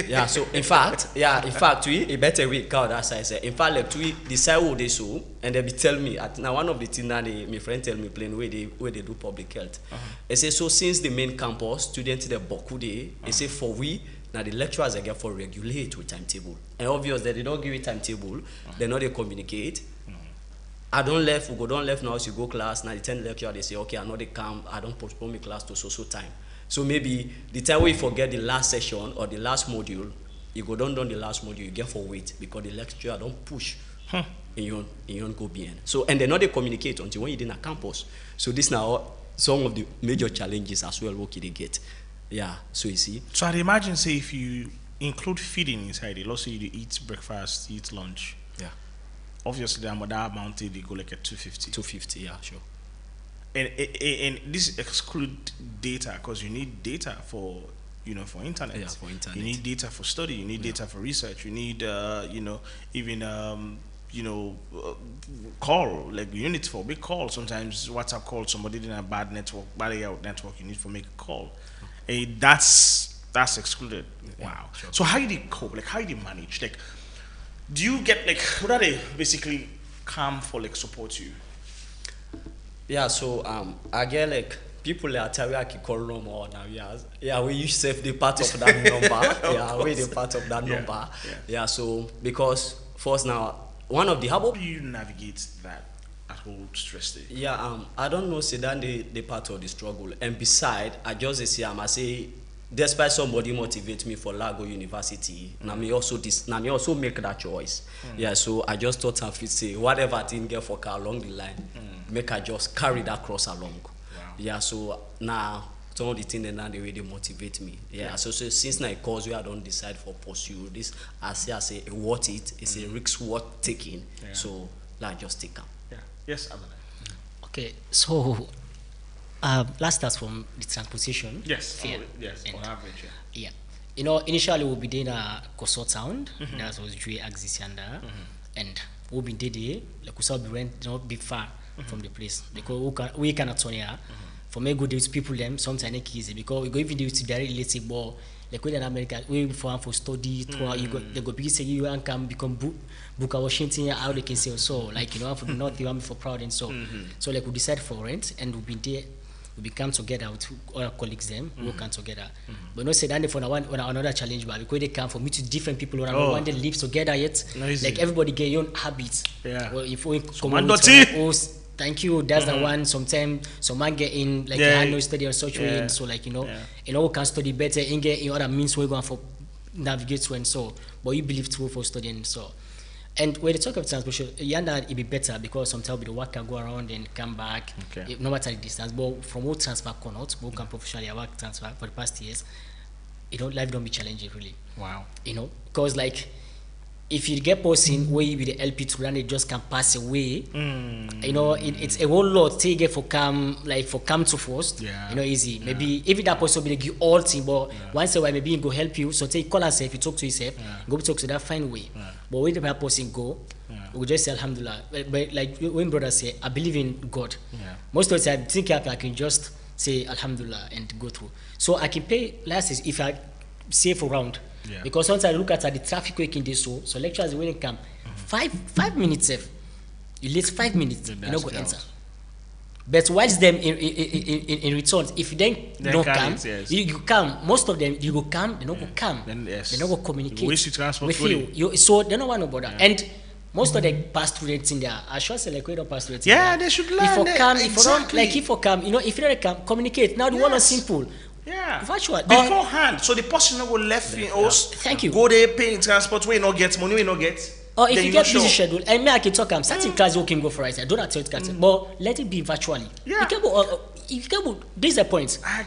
Yeah, so in fact, we a better way called as I said. In fact, like we decide what they so, and they be tell me now one of the things that my friend tell me plain where they do public health. They say so since the main campus students the boku day, they say for we now the lecturers they get for regulate with timetable. And obvious that they don't give you timetable, they know they communicate. I don't left, we go don't left now, so you go class, now the 10 lecturer they say, okay, I know they come, I don't postpone my class to so time. So maybe the time we forget the last session or the last module, you go down the last module, you get for wait because the lecturer don't push in your go behind. So and they know they communicate until when you're in a campus. So this now some of the major challenges as well what they get. Yeah, so you see. So I'd imagine say if you include feeding inside it, let's say you eat breakfast, eat lunch. Yeah. Obviously that amount they go like at 250. 250, yeah, sure. And this exclude data because you need data for for internet. Yeah, for internet. You need data for study. You need data for research. You need even call like units for big call. Sometimes WhatsApp call somebody in a bad network, bad out network. You need to make a call. That's excluded. Yeah, Wow. sure. So how do you cope? Like how do you manage? Like do you get like what are they basically come for like support you? Yeah, so I get like people that tell me I can call no more now. Yeah, we use save the part of that number. Yeah, we the part of that number. Yeah, so because first now one of the how do you navigate that at whole stress day? Yeah, I don't know say that the part of the struggle. And beside, I just say I say despite somebody motivate me for Lago University, now me also make that choice. Yeah, so I just thought I fit say whatever I didn't get for car along the line, make I just carry that cross along. Wow. Yeah, so now some of the things and the way they motivate me. Yeah, so since now cause I don't decide for pursue this, I say worth it. It's a risk worth taking. Yeah. So like just take them. Yeah. Yes, Abana. Okay, so last starts from the transposition. Yes. Yeah. Yes. And, On average. Yeah. yeah. Initially we'll be doing a Kosot sound. That was Dre Axis and we'll be there. Like we saw we went not be far from the place because we cannot turn here. For me, good days people them sometimes it's easy because we go even do it very late ball. Like when in America, we for study, you go they go be say you and come become Booker Washington how they can say so like for the north you want me for proud and so so like we decide for rent and we'll be there. We become together with our colleagues them, we come together. But no say that for another challenge, but because they come for me to different people when one they live together yet. Like everybody get your own habits. Yeah. Well, if we come thank you, that's the one sometimes someone get in like I know study or such way and so like we can study better and get in other means we're going for navigate to and so but you believe through for studying so. And when they talk of transportation, it be better because sometimes the work can go around and come back, no matter the distance. But from what transfer cannot, we can professionally work transfer for the past years. Life don't be challenging really. Wow. Because like if you get person where you be the LP to run, it just can pass away. It's a whole lot. Take it for come to first. Yeah. Easy. Maybe if that person will give all thing, but once a while maybe he go help you. So take call yourself, you talk to yourself, go talk to that fine way. But when the person go, we just say Alhamdulillah. But like when brothers say, I believe in God. Most of the time, I think I can just say Alhamdulillah and go through. So I can pay last if I safe around. Because once I look at the traffic working this so lecturers when they come 5 minutes safe. You late 5 minutes, you know go enter. But whilst them in return, if you then don't come, you come. Most of them you go come, they don't go come. They don't go communicate with you. So they don't want to bother. And most of the past students in there, I should say like we don't pass students. Yeah, they should learn. If you come, if you don't come, communicate. Now the one is simple. Yeah. Virtual. Beforehand, so the person will left in us. Thank you. Go there, paying transport, we not get money, we not get. Or if you get busy schedule, and me I can talk. Certain class you can go for it. I don't have to tell you, but let it be virtually. Yeah. You can go. This is the point. I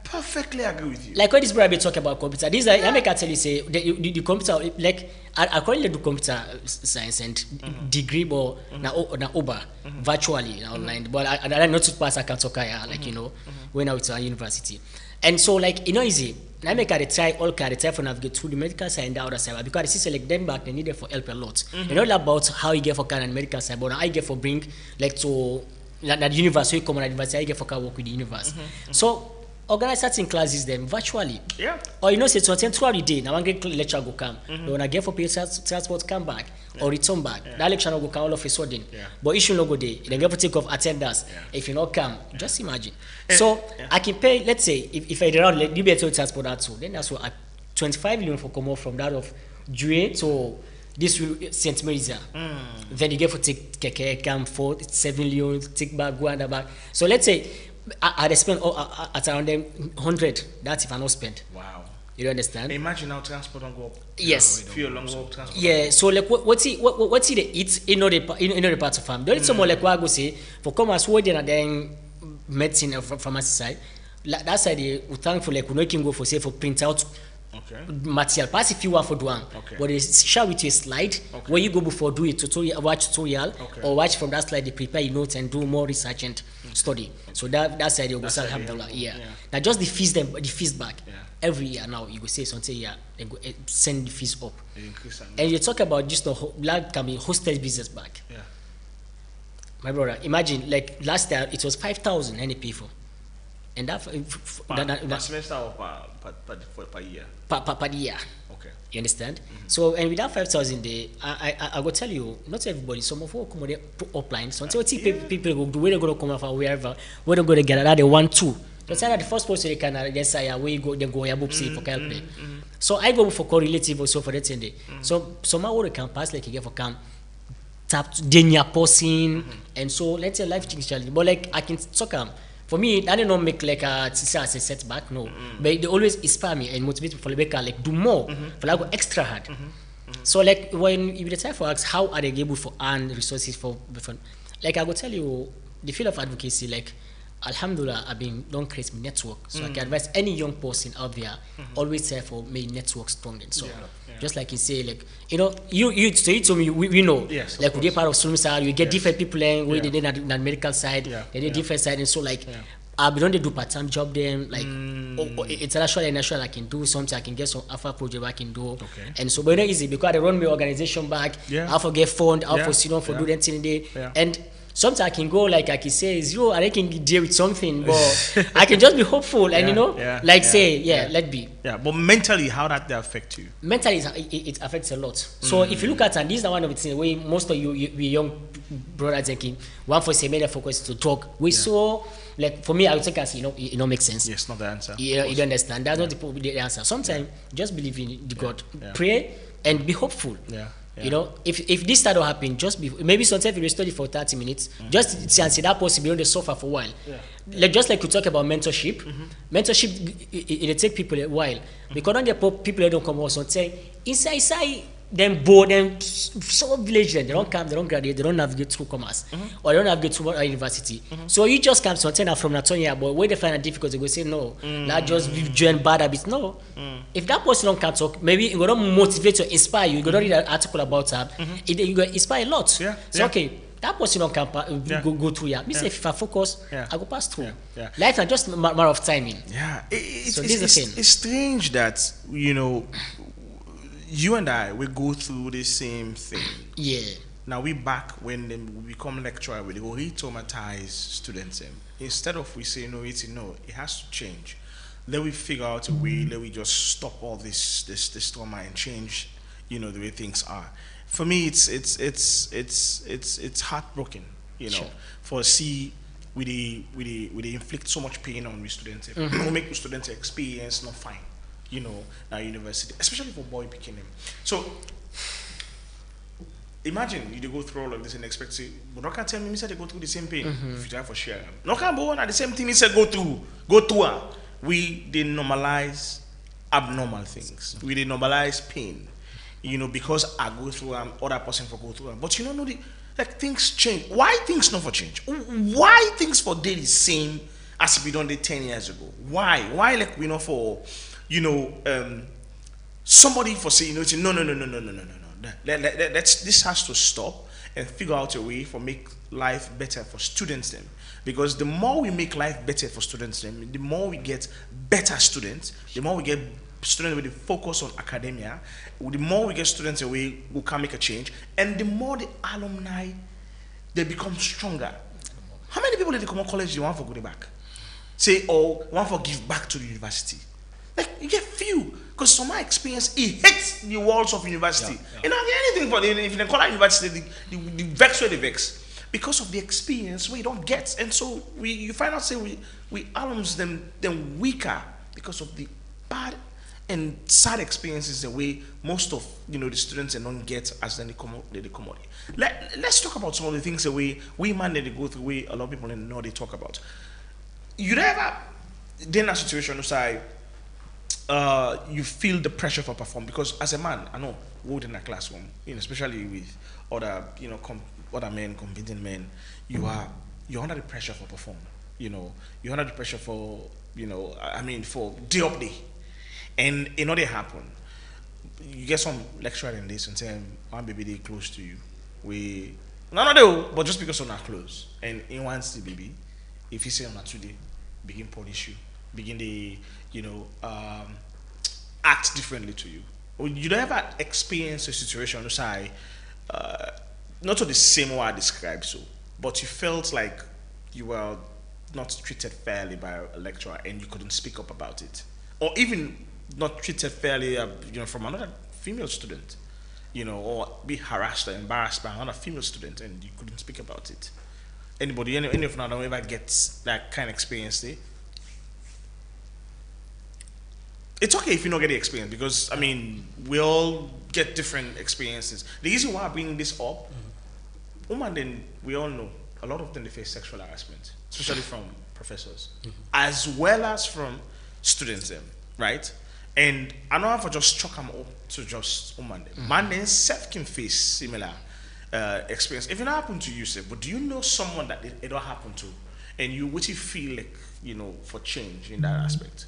perfectly agree with you. Like when this brother be talking about computer, this I make I tell you say the computer like I currently do computer science and degree, but na over virtually online. But I not to pass I can talk when I was at university. And so like easy. Now make I try all kind try for navigate through the medical side and the other side because the like them back they need it for help a lot. You know about how you get for kind and medical side, but I get for bring like to that universe so you come on university I get for can work with the universe. So organize certain classes them virtually. Yeah. Or say to attend throughout the day. Now one get lecture go come. But when I get for pay transport come back or return back. That lecture no go come all of a sudden. But issue no go there. Then get for take off attendance. If you not come, just imagine. So I can pay, let's say if I around like liberty transport that too, then that's what I 25 million for come off from that of Due to this will St. Mary's. Then you get for take keke come for 7 million, take back, go and back. So let's say I spend at around them 100. That's if I not spend. Wow. You don't understand? Imagine how transport don't go up. Yes. Fuel don't go up. Transport. Yeah. So like what's he they eat in other parts of farm. Don't some more like what I go say for come as well and then medicine or pharmacy side. That side we thankful like we know can go for say for print out. Okay. Material pass if you want for doing. Okay. But they share with you a slide where you go before do a tutorial, watch tutorial or watch from that slide they prepare your notes and do more research and study. So that side you go say alhamdulillah. Yeah. Now just the fees back. Every year now you go say something they go send the fees up. And you talk about just the like can be hostel business back. Yeah. My brother, imagine like last year it was 5,000 NAP for. And that per semester or per year? Per year. Okay. You understand? So and with that 5,000 there, I go tell you, not everybody, some of who come there upline. So until people go do where they gonna come from wherever, where they gonna get that they want to. So say that the first person they can just say where you go, they go above say for help them. So I go for correlative also for that thing there. So some of can pass like you get for come tap denya posing and so let's say life change challenge. But like I can talk for me, I don't know make like a setback, no. But they always inspire me and motivate me for like do more, for like go extra hard. So like when you decide for us, how are they able for earn resources for different? Like I will tell you, the field of advocacy, like alhamdulillah, don't create my network. So I can advise any young person out there, always say for me network strong and so just like you say, like you told me we know, like we get part of Slumsar, you get different people and we did that medical side, they did different side, and so like we don't do part-time job then like international and national I can do something, I can get some alpha project I can do, and so but not easy because I run my organization back, I forget fund, I for sit down for do that thing there, and sometimes I can go like I can say zero and I can deal with something, but I can just be hopeful and let be. Yeah, but mentally, how that they affect you? Mentally, it affects a lot. So if you look at and this is one of the things where most of you young brothers thinking one for say major focus to talk. We saw like for me, I would take as it makes sense. Yes, not the answer. You don't understand. That's not the answer. Sometimes just believe in the God, pray and be hopeful. You know, if this start to happen, just be maybe sometimes you study for 30 minutes, just see that person beyond the suffer for a while. Like just like we talk about mentorship, mentorship it take people a while because on the people that don't come out and say inside them board them so village they don't come, they don't graduate, they don't navigate through commerce or they don't navigate through university. So you just come something from Natonia, but where they find it difficult, they go say no, not just join bad habits. No, if that person don't come talk, maybe it will motivate you, inspire you. You go read an article about her, it will inspire a lot. So okay, that person don't come go through here. Me say if I focus, I go pass through. Life is just a matter of timing. It's strange that you and I, we go through the same thing. Now we back when we become lecturer, we go re-traumatize students. Instead of we say no, it has to change. Let we figure out a way. Let we just stop all this trauma and change, the way things are. For me, it's heartbroken. For see we inflict so much pain on the students. We make the students experience not fine. Our university, especially for boy picking them. So imagine you go through all of this and expect to, but no can tell me said they go through the same pain if you try for share. No can go on at the same thing he said go through. We they normalize abnormal things. We they normalize pain. Because I go through other person for go through. But things change. Why things not for change? Why things for day the same as if we done did 10 years ago? Why? Why like we know for somebody for saying no. This has to stop and figure out a way for make life better for students then. because the more we make life better for students, then the more we get better students, the more we get students with a focus on academia, the more we get students away who can make a change, and the more the alumni, they become stronger. How many people did they come to college you want for go back? Say, oh, want for give back to the university? Like, you get few. Because from my experience, he hates the walls of university. You know, anything for if they call it university, the vex where they vex. Because of the experience we don't get. And so you find out, say, we alums them weaker because of the bad and sad experiences the way most of the students don't get as then they come out. Let's talk about some of the things that we man that they go through, way a lot of people know they talk about. You never in a situation where say you feel the pressure for perform, because as a man, I know we're in a classroom, especially with other other men, competing men, you're under the pressure for perform. You're under the pressure for for day up day. And they happen. You get some lecturer in this and say, one baby they close to you. But just because we're not close. And he wants the baby, if he say on today, begin polish you, begin the act differently to you. You don't ever experience a situation where say, not to the same way I described so, but you felt like you were not treated fairly by a lecturer and you couldn't speak up about it, or even not treated fairly, from another female student, or be harassed or embarrassed by another female student, and you couldn't speak about it. Anybody, any of them ever gets that kind of experience there? It's okay if you don't get the experience, because we all get different experiences. The reason why I bring this up, women, then we all know a lot of them they face sexual harassment, especially from professors, as well as from students, right? And I don't have to just chuck them up to just woman. Man, then self can face similar experience. If it happened to you, say, but do you know someone that it don't happen to, and what you feel like, for change in that aspect?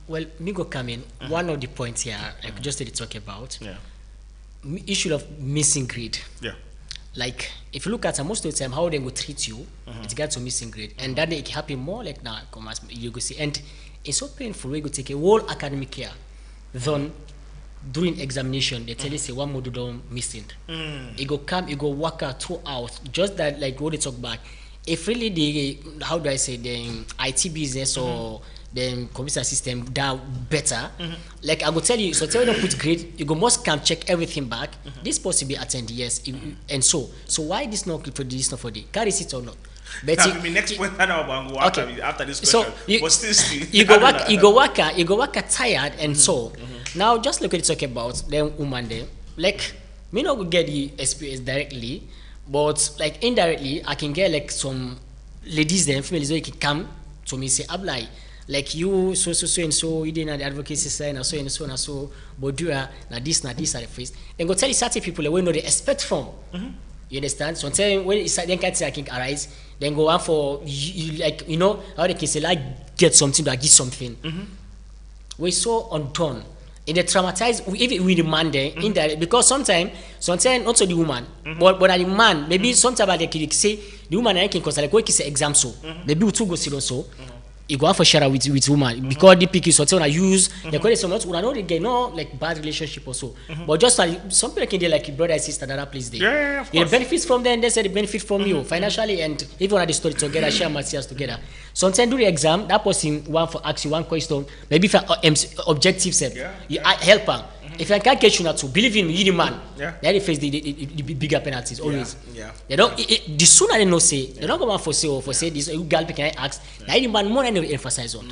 Well, me go come in. One of the points here, like just to talk about, issue of missing grade. Yeah. Like, if you look at most of the time how they will treat you, it gets to missing grade, and that it happen more like now. You go see, and it's so painful. We go take a whole academic year, then during examination they tell you say one module don't missing. You go come, you go work out 2 hours, just that like what they talk back. If really the how do I say the IT business or the computer system that better, like I go tell you, so tell you don't put grade, you go must come check everything back. This possibly attend yes, and so why this not for this not for the carry it or not? But next point I go after this question. So you go work tired and so now just look at it talk about them woman there. Like me not go get the experience directly, but like indirectly I can get like some ladies there, females who can come to me say Ablai, like you so and so you didn't the advocacy side and so but do now this are the face. Then go tell you certain people that we know they expect from. You understand? So when it's then can't say I can arise, then go on for like how they can say like get something to get something. We so undone. In the traumatized, even with the man there, indirect, because sometimes not so the woman, but the man, maybe sometimes they can say the woman I can cause like what is the exam so maybe we two go sit so. You go out for share with woman because the pick is what I use. They call it so much. I know they get no like bad relationship or so, but just like some people can do like brother and sister that place there. Yeah, of course. The benefits from them, they say the benefit from you financially and even at the story together, share materials together. Sometimes do the exam, that person want for ask you one question, maybe for objective set, you help her. If I can't get you not to believe in me, you the man. They face the bigger penalties always. They don't. The sooner they know say, they don't go out for say this. You girl can I ask? Now the man more than they emphasize on.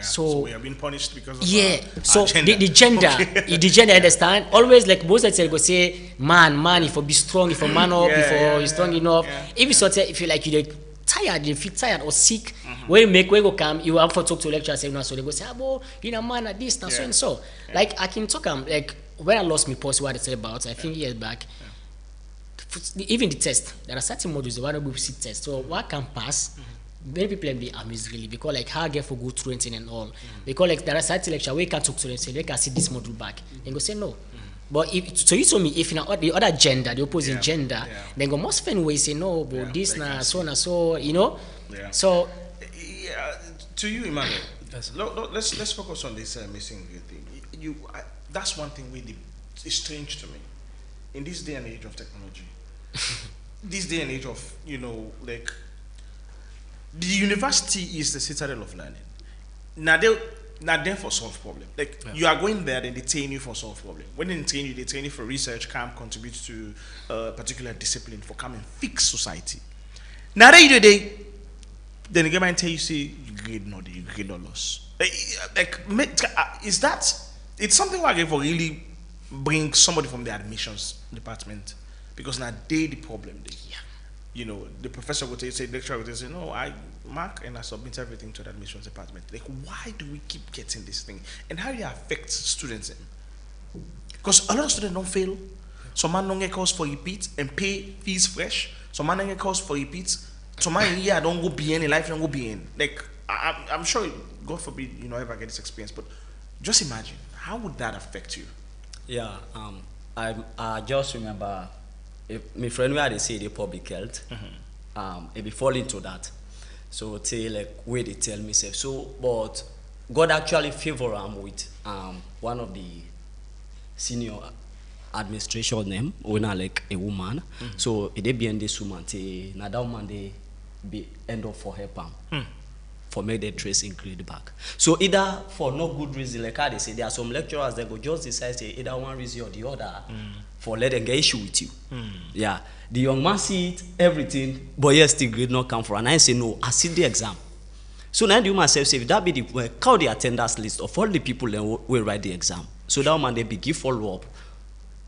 So we have been punished because of so gender. the gender, the gender understand. Always like both sides go say, man, if you be strong, if you man up, if you're strong enough. If you sort if you like you tired, you feel tired or sick, when you go come, you have to talk to lecturer say no, so they go say, you know man at this, so and so. Like I can talk like when I lost my post, what I said about, I think years back, even the test, there are certain modules, the one we see test. So what can pass, many people be amused really because like how I get for go through anything and all. Because like there are certain lecture we can talk to them say they can see this module back and go say no. But if so, you told me if in the other gender, the opposing Yeah, gender, yeah. then go most friend way say no, but Yeah, this they na can so na so, you know. Yeah. So Yeah, to you, Emmanuel. Let's focus on this missing thing. That's one thing really is strange to me in this day and age of technology. This day and age of like the university is the citadel of learning. Now they not there for solve problem. Like you are going there, then they train you for solve problem. When they train you for research, come contribute to a particular discipline for come and fix society. Now they then again, I tell you, say you grade not, you grade not loss. Is that it's something like if we really bring somebody from the admissions department because now they the problem. The professor would say, lecturer would say, no, I mark and I submit everything to the admissions department. Like, why do we keep getting this thing? And how do it affect students? Because a lot of students don't fail. Some man don't get calls for repeat and pay fees fresh. Some man don't get calls for repeat. Some man yeah, don't go be in life, don't go be in. Like I'm sure, God forbid, ever get this experience. But just imagine, how would that affect you? Yeah, I just remember if my friend where they say the public health, if we fall into that. So say like where they tell me say so, but God actually favor him with one of the senior administration name, when I like a woman. So it they be in this woman, say now that woman they be end up for help for make the trace in grade back. So either for no good reason, like how they say, there are some lecturers that go just decide say either one reason or the other for let them get issue with you. Yeah, the young man see it, everything, but yes, still grade not come for, and I say no, I see the exam. So now the woman say if that be the count the attendance list of all the people that will write the exam. So that man they be give follow up.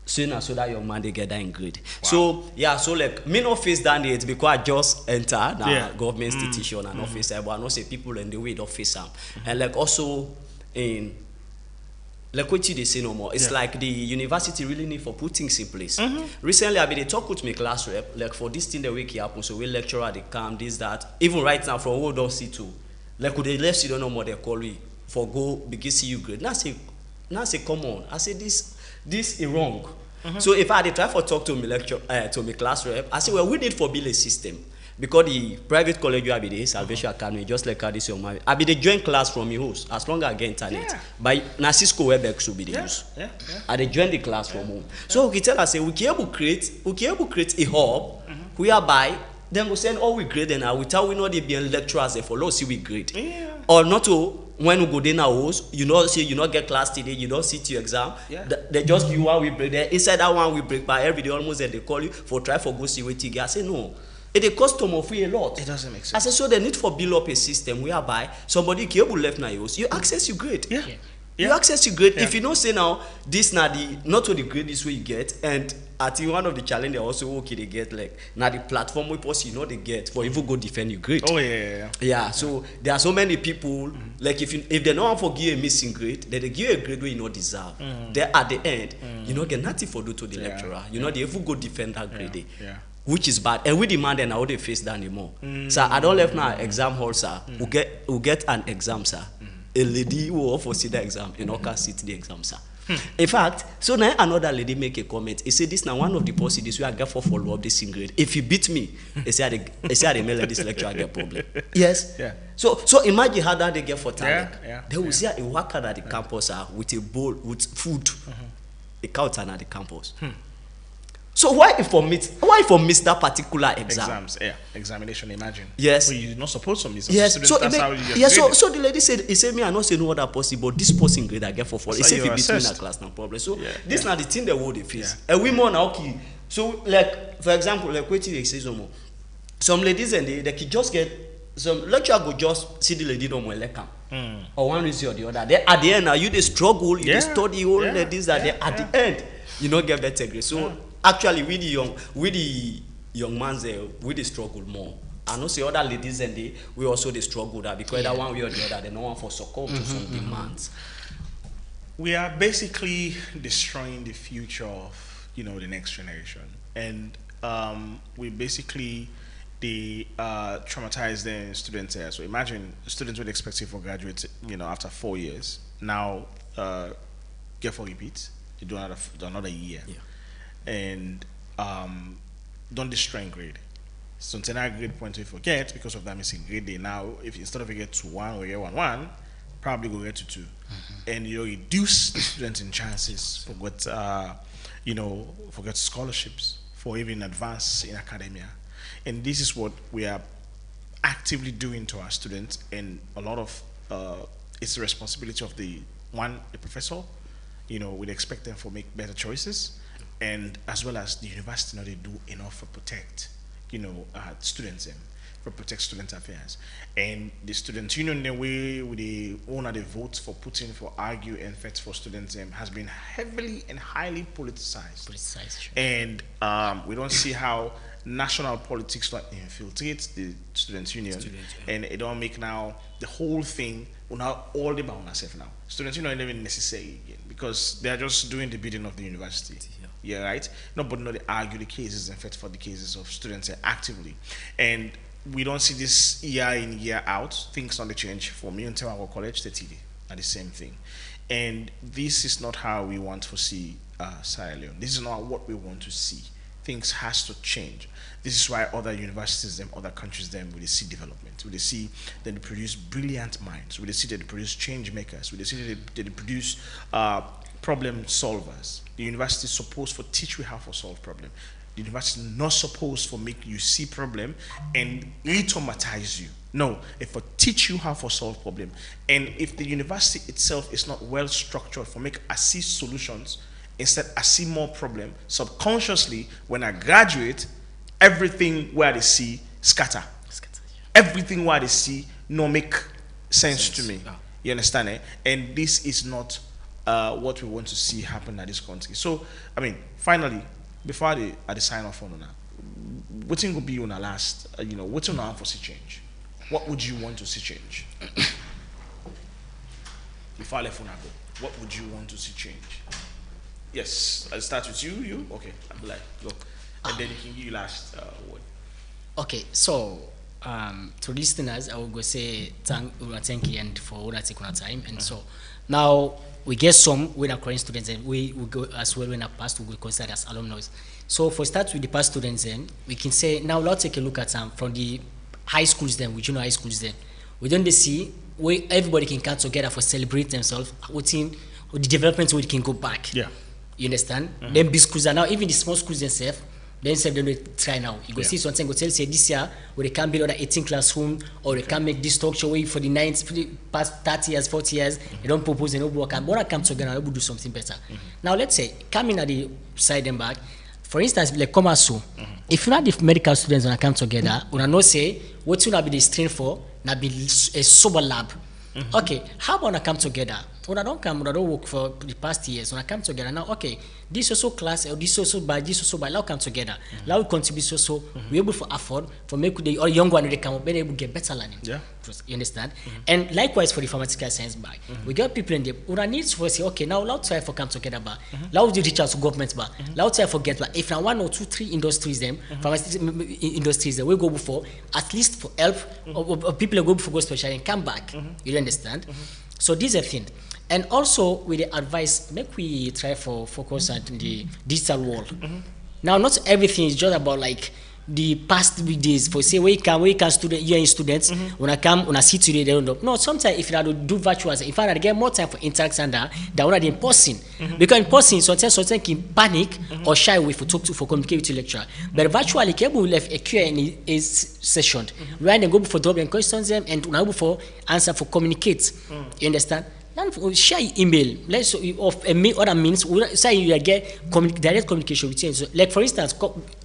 So that young man they get that in grade. Wow. So yeah, so like me no face down it because I just enter the government institution and office, but I know say people in the way don't face them. And like also in like what they say no more. It's like the university really need for put things in place. Recently I been talk with my class rep, like for this thing the week happen. So we lecturer they come, this, that. Even right now from who don't see too. Like with the left you don't know more they call we for go begin see you grade. Now say come on. I say this is wrong. So if I had try for talk to me to my class rep, I say well we need for build a system because the private college you have the Salvation Academy just like how this young man I be the join class from your host as long as I get internet. By na Cisco WebEx should be the use. I dey join the class from home. So we tell us say we can able create a hub whereby then we send all we grade and without we know they be lecturers for low see we grade. Or not to when we go there now, you know, say you not get class today, you don't sit your exam. They just give one we break there. Inside that one we break by every day almost they call you for try for go see what you get. I say no. It cost them of a lot. It doesn't make sense. I say so they need for build up a system whereby somebody cable left now you access your grade. You access your grade. If you don't say now this now the not only grade this way you get and I think one of the challenge they also okay they get like now the platform we post they get for even go defend your grade. Yeah. So there are so many people like if they don't want to give a missing grade, then they give you a grade where you not deserve. Then at the end, you not get nothing for do to the lecturer. You know they even go defend that grade. Which is bad, and we demand and how they face that anymore. So I don't left now exam hall, sir. We get an exam, sir. A lady who offer see the exam, you know, can sit the exam, sir. In fact, so now another lady make a comment. He said, "This now one of the procedures we I get for follow up this in grade. If you beat me, he said they mail this lecture I get problem." Yes. So imagine how that they get for talent. They will see a worker at the campus with a bowl with food, a counter at the campus. So why if I miss that particular exam? Examination. Imagine. Yes. Well, you're not supposed to miss. Yes. So that's how you so the lady said, he said me I not say no other possible. This person grade I get for 4. He said if you beat me in that class, no problem. So this now the thing they will they face. And we more now okay. So like for example, like what they say some more. Some ladies and they can just get some lecturer go just see the lady no more like or one reason or the other. They at the end now you they struggle, you they study all ladies that they at the end you not get better grade. So actually, with the young man there, we they struggle more. I know say other ladies and we also they struggle that because that one way or the other, they no one for succumb to some demands. We are basically destroying the future of the next generation, and we basically traumatize the students here. So imagine students would expect for graduate, after 4 years now get for repeat. you do another year. Yeah. And don't destroy in grade. So until that grade point we forget, because of that missing grade day now, if instead of you get to 1 or you get 1, probably go get to 2. And you reduce the students in chances for what for get scholarships, for even advance in academia. And this is what we are actively doing to our students, and a lot of it's the responsibility of the professor. We'd expect them to make better choices, and as well as the university, they do enough for protect students for protect student affairs. And the student union, the way with the owner the votes for putting for argue and fight for students has been heavily and highly politicized. Sure. And we don't see how national politics like infiltrates the student union, and it don't make now the whole thing now all the about ourselves now. Students union not even necessary again, because they are just doing the bidding of the university. Yeah, right. Nobody they argue the cases and fight for the cases of students actively, and we don't see this year in year out. Things not change for me until our college the TD are the same thing, and this is not how we want to see Sierra Leone. This is not what we want to see. Things has to change. This is why other universities and other countries then will see development. Will they see that they produce brilliant minds? Will they see that they produce change makers? Will they see that they produce problem solvers? The university is supposed to teach you how to solve problem. The university is not supposed to make you see problem and re-traumatize you. No, if I teach you how to solve problem, and if the university itself is not well structured for make I see solutions, instead I see more problem, subconsciously when I graduate, everything where they see scatter. Everything where they see no make sense to me. You understand it? And this is not what we want to see happen at this country. So, finally, before I sign off on that, what will be on our last, what's on our for see change? What would you want to see change? Before I left on go, what would you want to see change? Yes, I'll start with you. Okay, I'll be like, go. And then you can give your last word. Okay, so to listeners, I will go say thank you and for all that take on time. And so now we get some with our current students, and we go as well in our past, we will consider as alumni. So for start with the past students, then we can say now let's take a look at from the high schools then, junior high schools then. We don't see where everybody can come together for celebrate themselves, within the development where they can go back. Yeah. You understand? Then big schools are now, even the small schools themselves, then they try now. You go see something, go tell say this year, where they can build another 18 classroom, or they can make this structure way for the past 30 years, 40 years, they don't propose, they don't work, and want to come together and do something better. Now let's say, coming at the side and back, for instance, like commerce, if you not the medical students when I come together, when I know say, what you not be the strength for, not be a sober lab. Okay, how about I come together? When I don't work for the past years, when I come together now, okay, this also class, or this also by, now come together. Now we contribute so we're able to afford, for make the or young one they come up, be able to get better learning. Yeah. You understand? And likewise for the pharmaceutical science back. We got people in there who need to say, okay, now let's try for come together back. Let's do reach out to government back. Let's try for get back. If now 1 or 2, 3 industries them, pharmaceutical industries that we go before, at least for help or people go before go special and come back. You understand? So this is a thing. And also with the advice, make we try for focus at the digital world. Now, not everything is just about like the past days. For say, we can student, you and students, when I see today, they don't know. No, sometimes if you have to do virtuals, in fact, I get more time for interaction than when in person. Because in person, sometimes can panic or shy away for communicate with the lecturer. But virtually, people will have a Q&A session. Where they go before dropping questions them and now before answer for communicate. You understand? Share email. Let's of other means. Say you get direct communication with you. So, like for instance,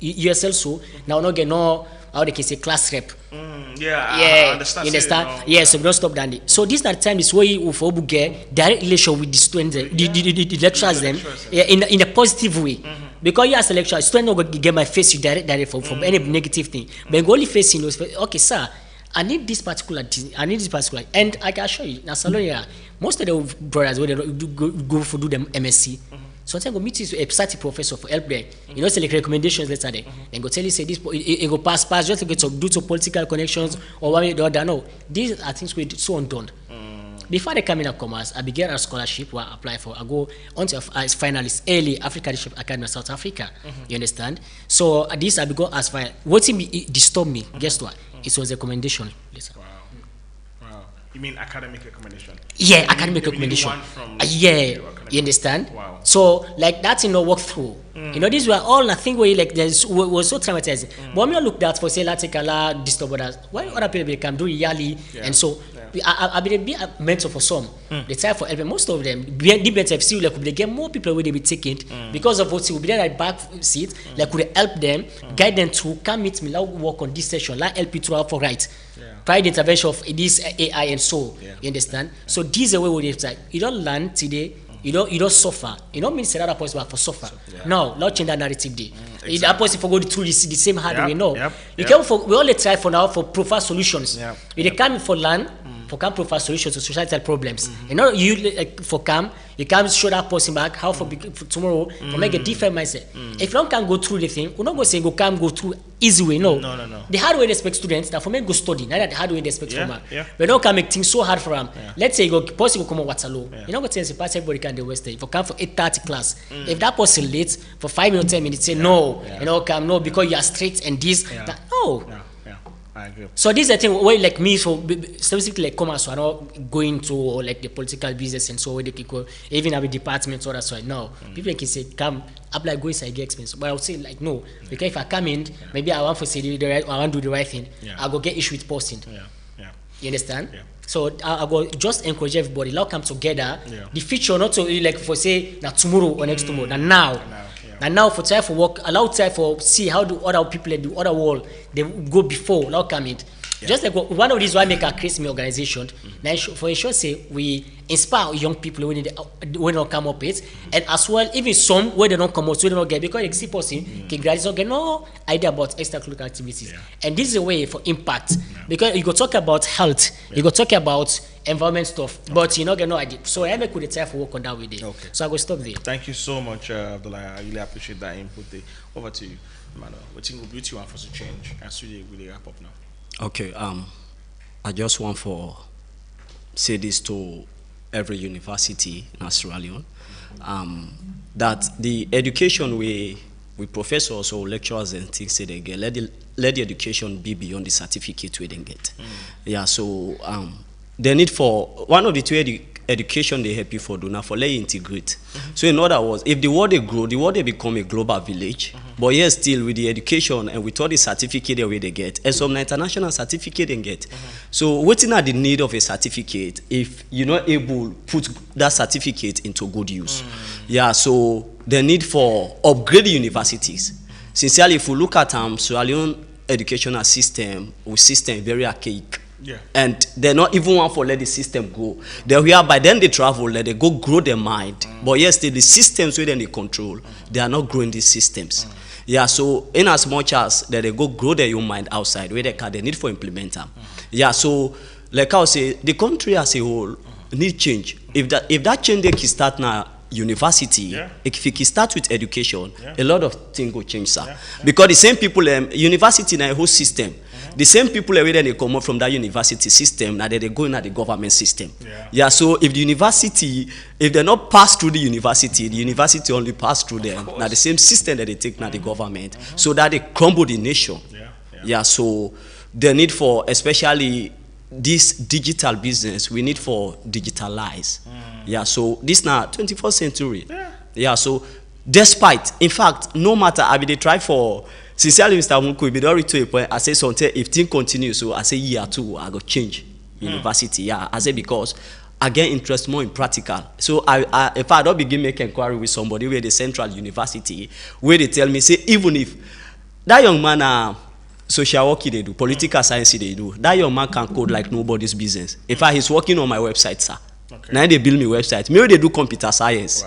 yourself so now not get no how they can say class rep. I understand. You understand? Yeah, so we don't stop that. So this that time is where you for get direct relation with the students, the lecturers them, in a positive way. Because you as a lecturer, student not going to get my face you direct from any negative thing. But only facing those. Okay, sir. I need this particular thing. And I can assure you, now Salonia, most of the brothers when they go for do them MSc, sometimes go meet a certain professor for help there. You know, say like recommendations later there, and go tell you say this, it go pass just to get to do to political connections or what the other. No, these are things we so undone. before they come in at commerce, I began a scholarship where I apply for. I go onto as finalist early Africa Leadership Academy of South Africa. You understand? So this I began as final. What disturbed me? Guess what? It was a recommendation. Listen. Wow. You mean academic recommendation? Yeah, academic recommendation. Yeah, you understand? Wow. So like that, work through. These were all nothing where like was so traumatizing. But when I looked at for say Latikala, disturb others, why other people can do yearly, and so I be a mentor for some. They try for helping most of them. DBTFC like they get more people where they be taken because of what will be there at back seat. Like could help them, guide them to come meet me, like work on this session, like help you to have for right. Pride intervention of this AI and so you understand. So this is a way we like you don't learn today. You don't suffer. You don't mean say that person will for suffer. No, not change that narrative day. Exactly. That person for go through the same hard way. No, you can for we only try for now for profile solutions. You come for learn for come profile solutions to societal problems. You like, for come you can show that person back how for tomorrow for make a different mindset. If you can go through the thing, we're not going to say go through easy way. No. The hard way they expect students that for me go study. Not that the hard way they expect from them. We don't can make things so hard for them. Let's say you go person go come on Waterloo. You know what I'm saying? Everybody can do West. If you come for 8:30 class, if that person late for 5 minutes, 10 minutes, say no. Come no because you are straight and this. That, no. I agree. So this is the thing where like me, so specifically like commerce, so I'm not going to like the political business and so where they can go, even have a department or that sort. No, people can say come apply go inside get expensive, but I would say like no, because if I come in, maybe I want to say the right, I want to do the right thing. I go get issue with posting. You understand? So I go just encourage everybody. Now come together. The future not to like for say now tomorrow or next tomorrow. Now. And now for time for work, allow time for see how do other people in the other world they go before now come in. Just like one of these why make a Christmas organization. Now for ensure say we inspire young people when they don't come up with, and as well even some where they don't come out so they don't get because they see person can graduate don't get no idea about extracurricular activities. And this is a way for impact because you go talk about health, you go talk about environment stuff, but you not get no idea. So I make with the time for work on that with it. So I go stop there. Thank you so much, Abdullah. I really appreciate that input there. Over to you, Emmanuel. What you beauty want for us to change as we really wrap up now? Okay, I just want for say this to every university in Sierra Leone, that the education we professors or lecturers and things say they get, let the education be beyond the certificate we then get. So the need for one of the two education they help you for do now for let you integrate. So in other words, if the world they grow, the world they become a global village. But yes, still with the education and with all the certificate they get, and some international certificate they get. So what's not the need of a certificate if you're not able to put that certificate into good use? So the need for upgrade universities. Sincerely, if we look at Sierra Leone educational system, we system very archaic. And they're not even want for let the system go. They are by then they travel, let they go grow their mind. But yes, the systems within they control, they are not growing these systems. So in as much as that they go grow their own mind outside, where they need for implement them. So like I say, the country as a whole need change. If that change they can start now university, if you can start with education, a lot of things will change, sir. Because the same people, university in a whole system. The same people every day they come up from that university system, now they go into the government system. So if the university, if they not pass through the university only pass through them. Now the same system that they take now the government, so that they crumble the nation. So the need for especially this digital business, we need for digitalize. So this now 21st century. So despite, in fact, no matter I mean they try for. Sincerely, Mr. Munku, if you don't reach to a point, I say something, if things continue, so I say year two, I go change university. I say because I get interest more in practical. So if I don't begin making inquiry with somebody where the central university, where they tell me, say, even if that young man social work they do, political science they do, that young man can code like nobody's business. In fact, he's working on my website, sir. Now they build me website. Maybe they do computer science.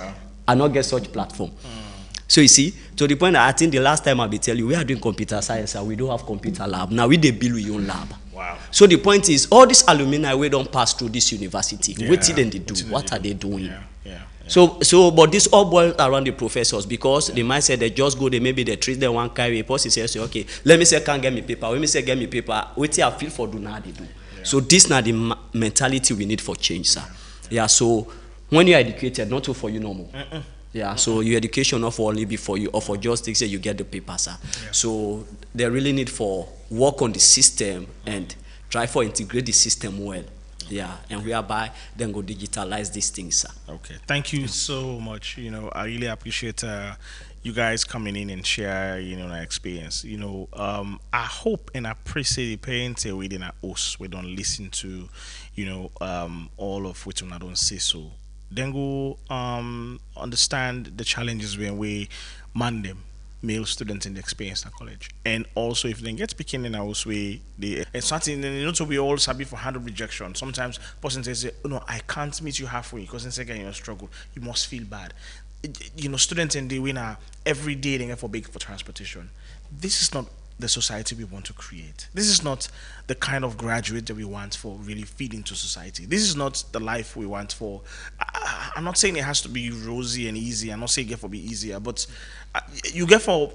I not get such platform. So you see, to the point that I think the last time I'll be telling you, we are doing computer science and we don't have computer lab. Now we build our own lab. So the point is, all these alumni we don't pass through this university. What did they do? What are they doing? So, but this all boils around the professors because the mindset they just go, maybe they treat them one carry. Person say, okay, let me say can't get me paper. Let me say get me paper. What I feel for do now they do. So this now the mentality we need for change, sir. Yeah. So when you are educated, not for you no more. Yeah, so your education not for only be for you or for just to say you get the paper, sir. Yeah. So they really need for work on the system and try for integrate the system well. Yeah, and whereby then go digitalize these things, sir. Okay, thank you so much. I really appreciate you guys coming in and share, our experience. I hope and I appreciate the parents within us. We don't listen to, all of which I don't say so. Then go understand the challenges when we man them male students in the experience at college, and also if they get speaking in our way, they and something so we all sabi for handle rejection. Sometimes person says, oh, no, I can't meet you halfway because in second you're struggle, you must feel bad. Students in the winner every day they get for big for transportation. This is not the society we want to create. This is not the kind of graduate that we want for really feed into society. This is not the life we want for. I'm not saying it has to be rosy and easy. I'm not saying it get for be easier, but you get for.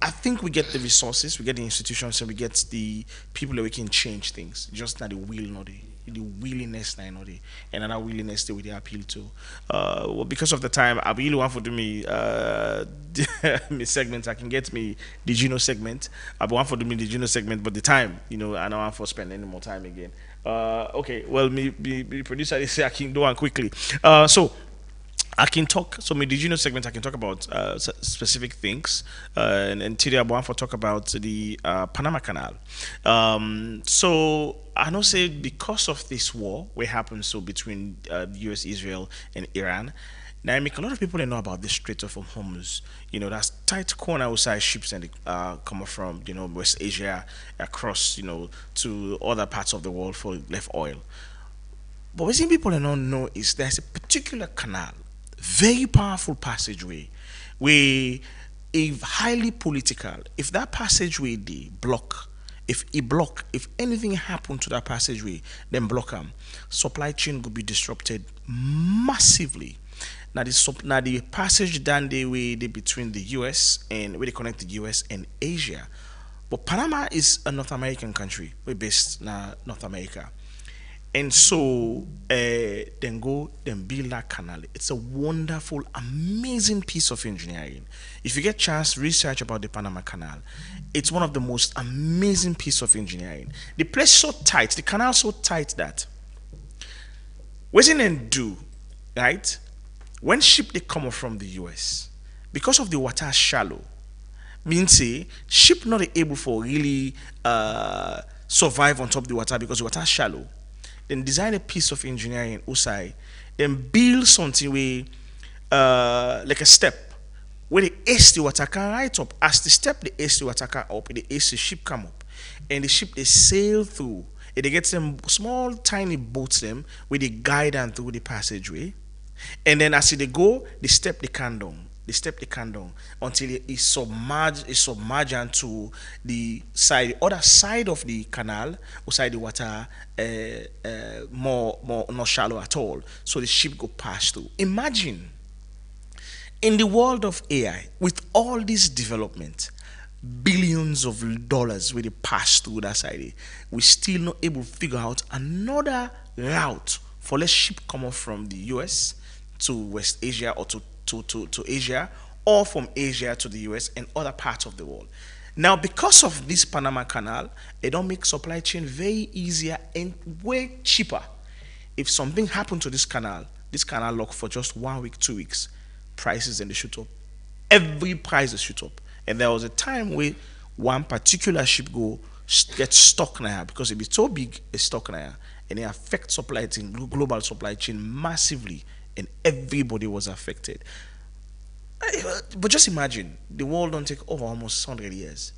I think we get the resources, we get the institutions, and we get the people that we can change things. Just not the will, not the willingness, not the and another willingness that we appeal to. Well, because of the time, I really want to do me me segment. I can get me the Gino segment. I want to do me the Gino segment, but the time, I don't want to spend any more time again. Okay, well, me producer they say I can do one quickly. So I can talk. So, my digital segment, I can talk about specific things, and today I want to talk about the Panama Canal. So, I know say because of this war, what happened so between U.S., Israel, and Iran. Now, I make a lot of people know about the Strait of Hormuz. That's tight corner outside ships and come from West Asia across to other parts of the world for left oil. But what people don't know is there's a particular canal, very powerful passageway, where if highly political, if that passageway they block, if anything happened to that passageway, then block them, supply chain could be disrupted massively. Now the passage down the way between the US and where they connect the US and Asia. But Panama is a North American country. We're based in North America. And so then build that canal. It's a wonderful, amazing piece of engineering. If you get chance, research about the Panama Canal. It's one of the most amazing piece of engineering. The place so tight, the canal so tight that what it do, right? When ship they come from the US, because of the water shallow, means say ship not able for really survive on top of the water because the water shallow. Then design a piece of engineering outside, then build something where like a step where the ace the water can right up. As the step the ace the water can up, the ace the ship come up, and the ship they sail through. And they get some small tiny boats them where they guide them through the passageway, and then as they go, they step the can down. They step the can down until it is submerged into the other side of the canal, outside the water, more not shallow at all. So the ship go past through. Imagine in the world of AI, with all this development, billions of dollars where they pass through that side, we still not able to figure out another route for less ship come off from the US to West Asia or to Asia, or from Asia to the US and other parts of the world. Now, because of this Panama Canal, it don't make supply chain very easier and way cheaper. If something happened to this canal lock for just 1 week, 2 weeks, prices and they shoot up. Every price is shoot up. And there was a time where one particular ship get stuck now because it is so big, it's stuck now, and it affects supply chain, global supply chain massively. And everybody was affected. But just imagine, the world don't take over almost 100 years.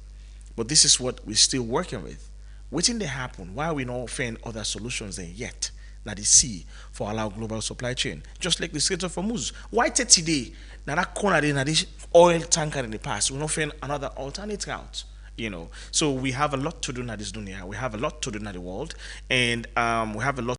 But this is what we're still working with. Waiting to happen, why we not find other solutions than yet? Now the sea for allow global supply chain. Just like the Strait of Hormuz. Why today, now that corner there, now this oil tanker in the past, we not find another alternate route. So we have a lot to do in this dunya. We have a lot to do in the world. And we have a lot